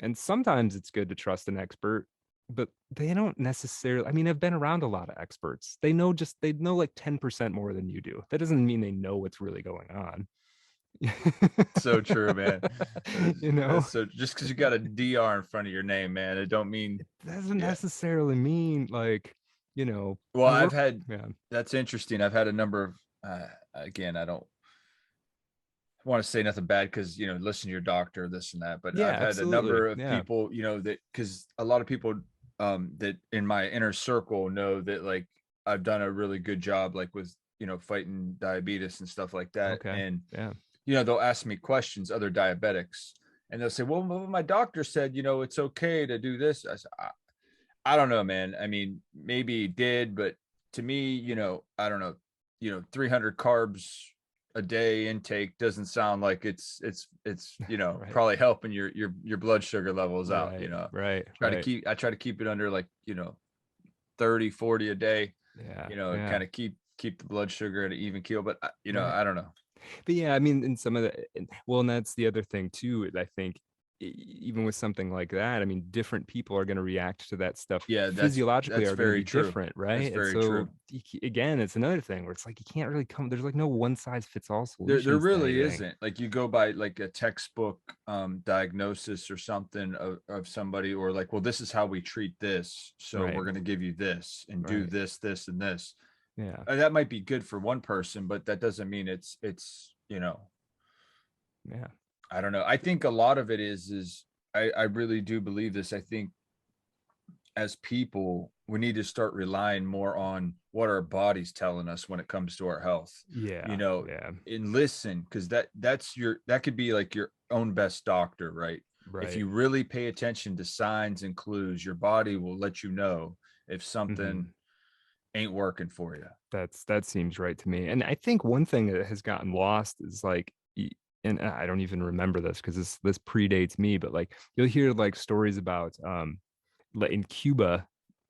and sometimes it's good to trust an expert, but they don't necessarily. I mean, I've been around a lot of experts. They know like 10% more than you do. That doesn't mean they know what's really going on. So true, man. You know, So just because you got a DR in front of your name, man, it don't mean. it doesn't Yeah. necessarily mean like, Well, I I've work. had. Yeah. That's interesting. I've had a number of. Again, I don't want to say nothing bad because listen to your doctor, this and that. But Yeah, I've had a absolutely. number of Yeah. people, that because a lot of people that in my inner circle know that like I've done a really good job, like with fighting diabetes and stuff like that, Okay. and Yeah. they'll ask me questions, other diabetics, and they'll say, well, my doctor said, it's okay to do this. I said, I don't know, man. I mean, maybe he did, but to me, I don't know, 300 carbs a day intake doesn't sound like it's you know, Right. probably helping your blood sugar levels out, Right. you know. Right. I try to keep it under like, you know, 30, 40 a day, Yeah. you know, Yeah. kind of keep the blood sugar at an even keel. But you know, Right. I don't know. But yeah, I mean, in some of well, and that's the other thing too. I think even with something like that, I mean, different people are going to react to that stuff Yeah, physiologically that's are going to very be true. different, That's right? And very so true. again, it's another thing where it's like you can't really come. There's like no one size fits all There solutions to really anything. isn't. Like you go by like a textbook diagnosis or something of somebody, or like, well, this is how we treat this, so Right. we're going to give you this and do Right. this and this. Yeah. That might be good for one person, but that doesn't mean it's you know, Yeah. I don't know. I think a lot of it is I really do believe this. I think as people, we need to start relying more on what our body's telling us when it comes to our health. You Yeah. know, Yeah. and listen, because that could be like your own best doctor, right? If Right. you really pay attention to signs and clues, your body will let you know if Hmm. something ain't working for you. That seems right to me. And I think one thing that has gotten lost is like, and I don't even remember this because this predates me, but like you'll hear like stories about like in Cuba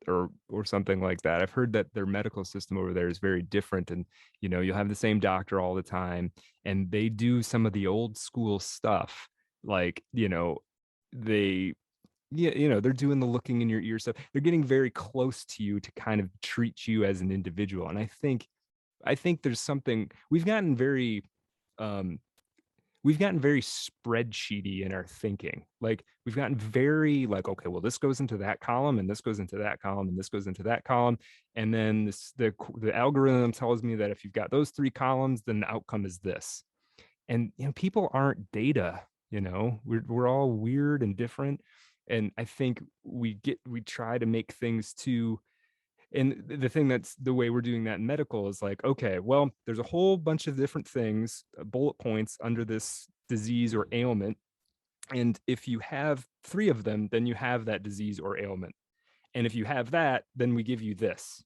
or something like that. I've heard that their medical system over there is very different, and you know you'll have the same doctor all the time, and they do some of the old school stuff, like you know they yeah, you know, they're doing the looking in your ear stuff. They're getting very close to you to kind of treat you as an individual. And I think there's something um we've gotten very spreadsheety in our thinking. Like we've gotten very like, okay, well, this goes into that column and this goes into that column and this goes into that column. And then the algorithm tells me that if you've got those three columns, then the outcome is this. And you know, people aren't data, you know, we're all weird and different. And I think we try to make things too, and the thing that's the way we're doing that in medical is like, okay, well, there's a whole bunch of different things, bullet points under this disease or ailment, and if you have three of them, then you have that disease or ailment, and if you have that, then we give you this.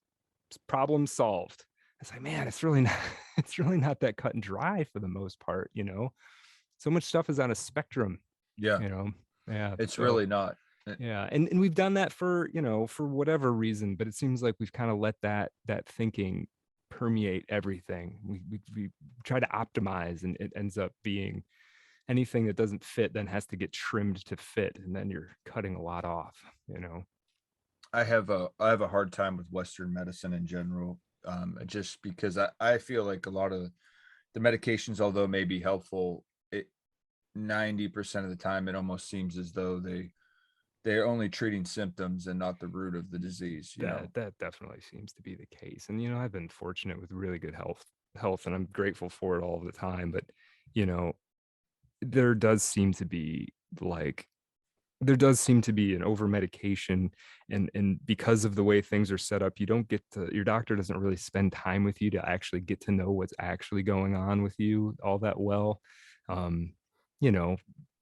Problem solved. It's like, man, it's really not it's really not that cut and dry for the most part, you know. So much stuff is on a spectrum, Yeah, you know. Yeah, it's so really not. yeah, and we've done that for, you know, for whatever reason, but it seems like we've kind of let that thinking permeate everything. We try to optimize, and it ends up being anything that doesn't fit then has to get trimmed to fit, and then you're cutting a lot off, you know. I have a hard time with Western medicine in general, just because I feel like a lot of the medications, although may be helpful, it 90% of the time it almost seems as though they're only treating symptoms and not the root of the disease, you know. That definitely seems to be the case. And you know, I've been fortunate with really good health, and I'm grateful for it all the time. But you know, there does seem to be like there does seem to be an over medication, and because of the way things are set up, you don't get to your doctor doesn't really spend time with you to actually get to know what's actually going on with you all that well. um you know,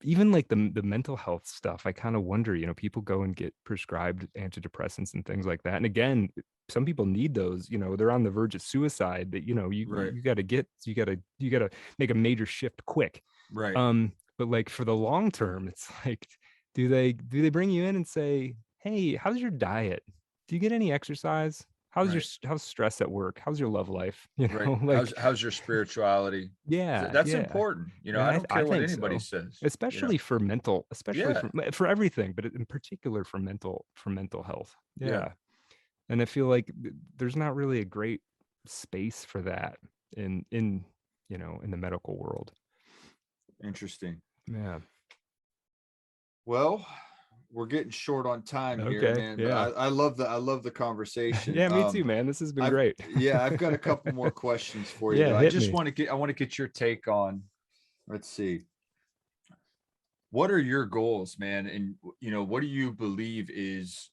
even like the mental health stuff, I kind of wonder, you know, people go and get prescribed antidepressants and things like that, and again, some people need those, you know, they're on the verge of suicide, that you know Right. you got to make a major shift quick. Right. But like for the long term, it's like, do they bring you in and say, hey, how's your diet? Do you get any exercise? Right. How's stress at work? How's your love life? You Right. know, like, How's your spirituality? yeah, That's yeah. important. You know, And I don't I care what think anybody so, says, you know. especially for mental, especially Yeah. for everything, but in particular for mental health. Yeah. Yeah. And I feel like there's not really a great space for that in you know, in the medical world. Interesting. Yeah. Well, we're getting short on time here, Okay. man, but Yeah. I love the conversation. Yeah, me too, man. This has been I've great. yeah, I've got a couple more questions for you Yeah, though. hit me. I want to get your take on, let's see. What are your goals, man? And you know, what do you believe is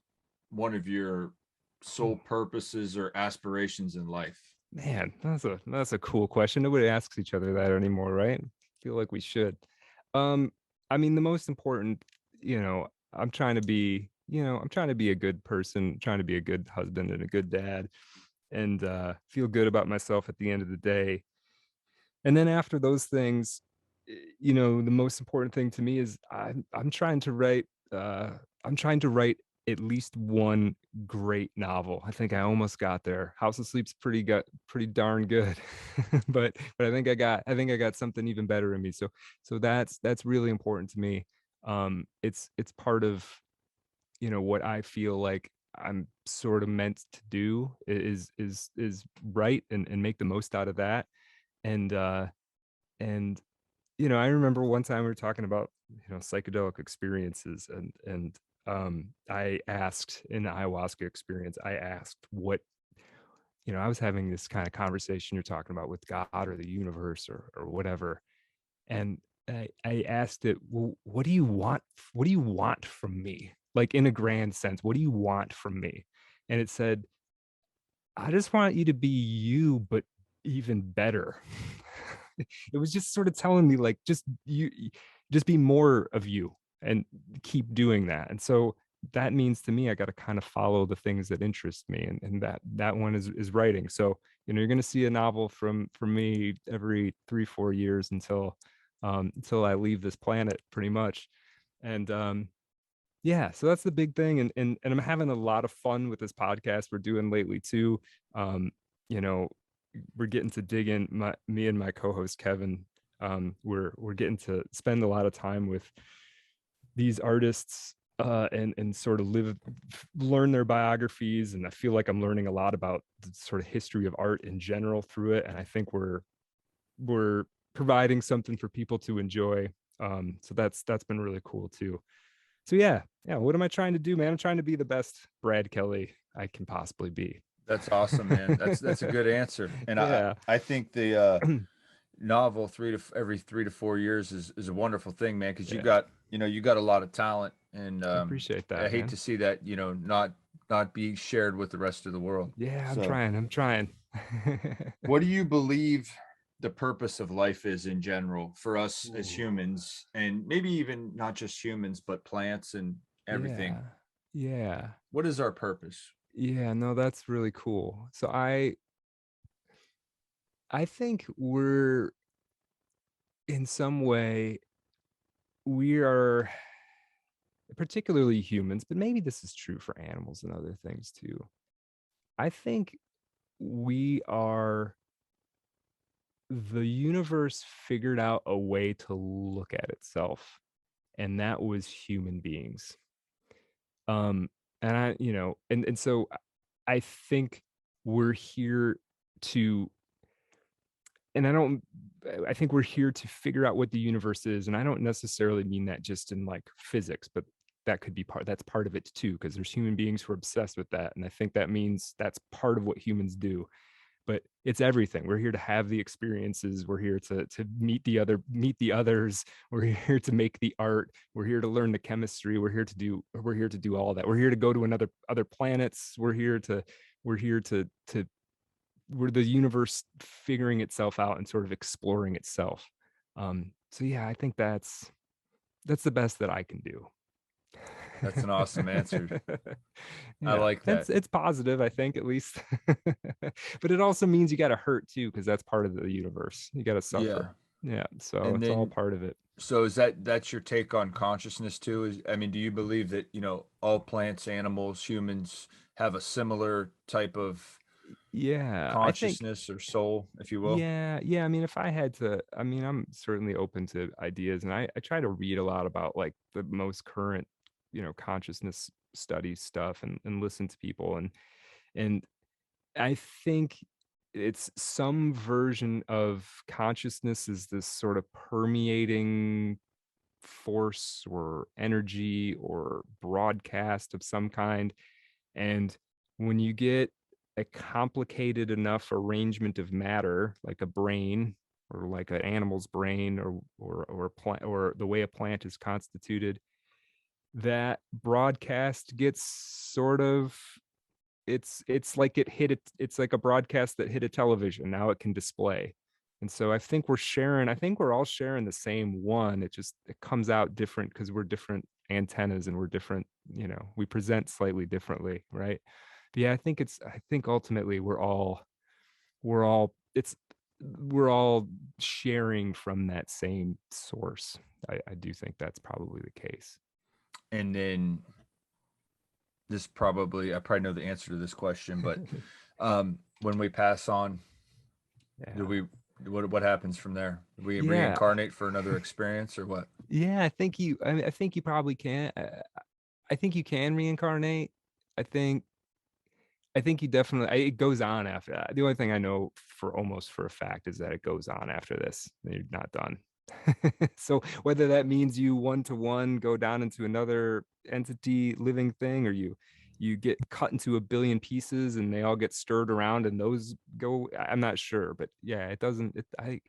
one of your sole purposes or aspirations in life? Man, that's a cool question. Nobody asks each other that anymore, right? Feel like we should. Um, I mean, the most important, you know, I'm trying to be a good person, trying to be a good husband and a good dad, and feel good about myself at the end of the day. And then after those things, you know, the most important thing to me is I'm trying to write I'm trying to write at least one great novel. I think I almost got there. House of Sleep's pretty darn good. But I think I got something even better in me. So that's really important to me. It's part of, you know, what I feel like I'm sort of meant to do is write and make the most out of that. And and you know, I remember one time we were talking about, you know, psychedelic experiences, and I asked in the ayahuasca experience, I asked what, you know, I was having this kind of conversation you're talking about with God or the universe or whatever. And I asked it, well, what do you want? What do you want from me? Like in a grand sense, what do you want from me? And it said, I just want you to be you, but even better. It was just sort of telling me like just be more of you and keep doing that. And so that means to me I got to kind of follow the things that interest me, and that one is writing. So, you know, you're going to see a novel from me every 3-4 years until I leave this planet pretty much. And yeah, so that's the big thing, and I'm having a lot of fun with this podcast we're doing lately too. um you know, we're getting to dig in, me and my co-host Kevin, we're getting to spend a lot of time with these artists, and sort of learn their biographies, and I feel like I'm learning a lot about the sort of history of art in general through it, and I think we're providing something for people to enjoy. So that's been really cool too. So yeah, what am I trying to do, man? I'm trying to be the best Brad Kelly I can possibly be. That's awesome, man. That's a good answer. And Yeah. I think the novel every 3 to 4 years is a wonderful thing, man, because Yeah, you got a lot of talent, and I appreciate I that, hate to man. see that, not be shared with the rest of the world. Yeah, So, I'm trying. what do you believe the purpose of life is in general for us as Ooh, humans, and maybe even not just humans, but plants and everything? yeah, yeah, What is our purpose? yeah. No, that's really cool. So I think we're in some way we are, particularly humans, but maybe this is true for animals and other things too. I think we are the universe figured out a way to look at itself, and that was human beings. um and I, you know, and so I think we're here to, and I think we're here to figure out what the universe is, and I don't necessarily mean that just in like physics, but that could be that's part of it too, because there's human beings who are obsessed with that, and I think that means that's part of what humans do. But it's everything. We're here to have the experiences, we're here to meet the others, we're here to make the art, we're here to learn the chemistry, we're here to do all that, we're here to go to other planets, we're here to we're the universe figuring itself out and sort of exploring itself. So yeah, I think that's the best that I can do. That's an awesome answer. I Yeah, like that. it's positive, I think, at least. But it also means you got to hurt too, because that's part of the universe. You got to Yeah. suffer. Yeah, so And it's all then, part of it. so that's your take on consciousness too? Is, I mean, do you believe that, all plants, animals, humans have a similar type of Yeah, I think. consciousness or soul, if you will? Yeah. I mean, if I had to, I mean, I'm certainly open to ideas, and I try to read a lot about like the most current, you know, consciousness study stuff, and listen to people, and I think it's some version of consciousness is this sort of permeating force or energy or broadcast of some kind. And when you get a complicated enough arrangement of matter, like a brain or like an animal's brain, or a plant, or the way a plant is constituted, that broadcast gets sort of, it's like it's like a broadcast that hit a television, now it can display. And so I think we're all sharing the same one, it comes out different because we're different antennas, and we're different, you know, we present slightly differently, right? But yeah, I think ultimately we're all, it's we're all sharing from that same source. I do think that's probably the case. And then I probably know the answer to this question, but when we pass on, do we, what happens from there? Do we reincarnate for another experience or what? Yeah, I think you probably can. I think you can reincarnate. I think you definitely, it goes on after that. The only thing I know almost for a fact is that it goes on after this. You're not done. So whether that means you one-to-one go down into another entity, living thing, or you get cut into a billion pieces and they all get stirred around and those go, I'm not sure. But yeah, it doesn't, I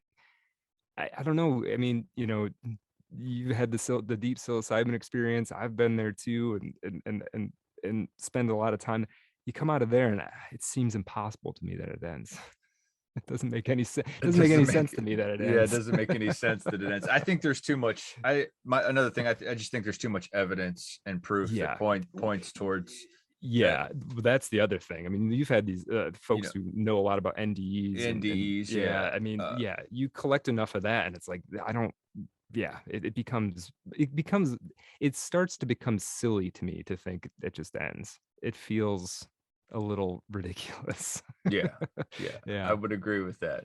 don't know. I mean, you had the deep psilocybin experience. I've been there too, and spend a lot of time. You come out of there and it seems impossible to me that it ends. It doesn't make any sense. It doesn't make any sense to me that it ends. Yeah, it doesn't make any sense that it ends. I think there's too much. Another thing, I just think there's too much evidence and proof that points towards. Yeah, that's the other thing. I mean, you've had these folks who know a lot about NDEs. NDEs, yeah. I mean, you collect enough of that, and it's like it starts to become silly to me to think it just ends. It feels a little ridiculous. Yeah. I would agree with that.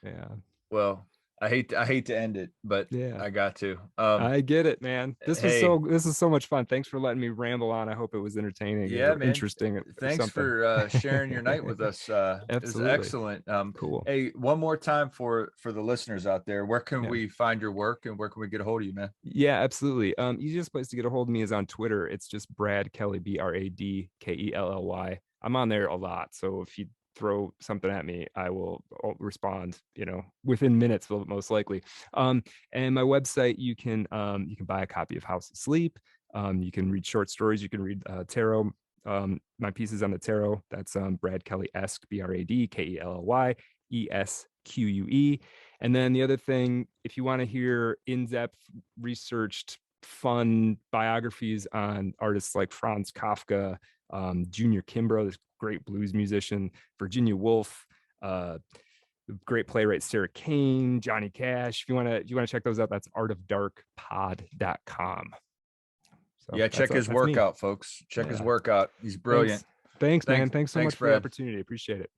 Yeah. Well, I hate to end it, but I got to. I get it, man. This is so much fun. Thanks for letting me ramble on. I hope it was entertaining. Yeah, man. Interesting. Thanks for sharing your night with us. It was excellent. Cool. Hey, one more time for the listeners out there, where can we find your work and where can we get a hold of you, man? Yeah, absolutely. Easiest place to get a hold of me is on Twitter. It's just Brad Kelly, BradKelly. I'm on there a lot. So if you throw something at me, I will respond, within minutes, most likely. And my website, you can buy a copy of House of Sleep. You can read short stories. You can read tarot. My pieces on the tarot. That's Brad Kelly-esque, BradKellyEsque. And then the other thing, if you want to hear in-depth, researched, fun biographies on artists like Franz Kafka, Junior Kimbrough, this great blues musician, Virginia Woolf, great playwright Sarah Kane, Johnny Cash. If you want to check those out, that's artofdarkpod.com. So check his work out, folks. Check his work out. He's brilliant. Thanks, man. Thanks so much for the opportunity. Appreciate it.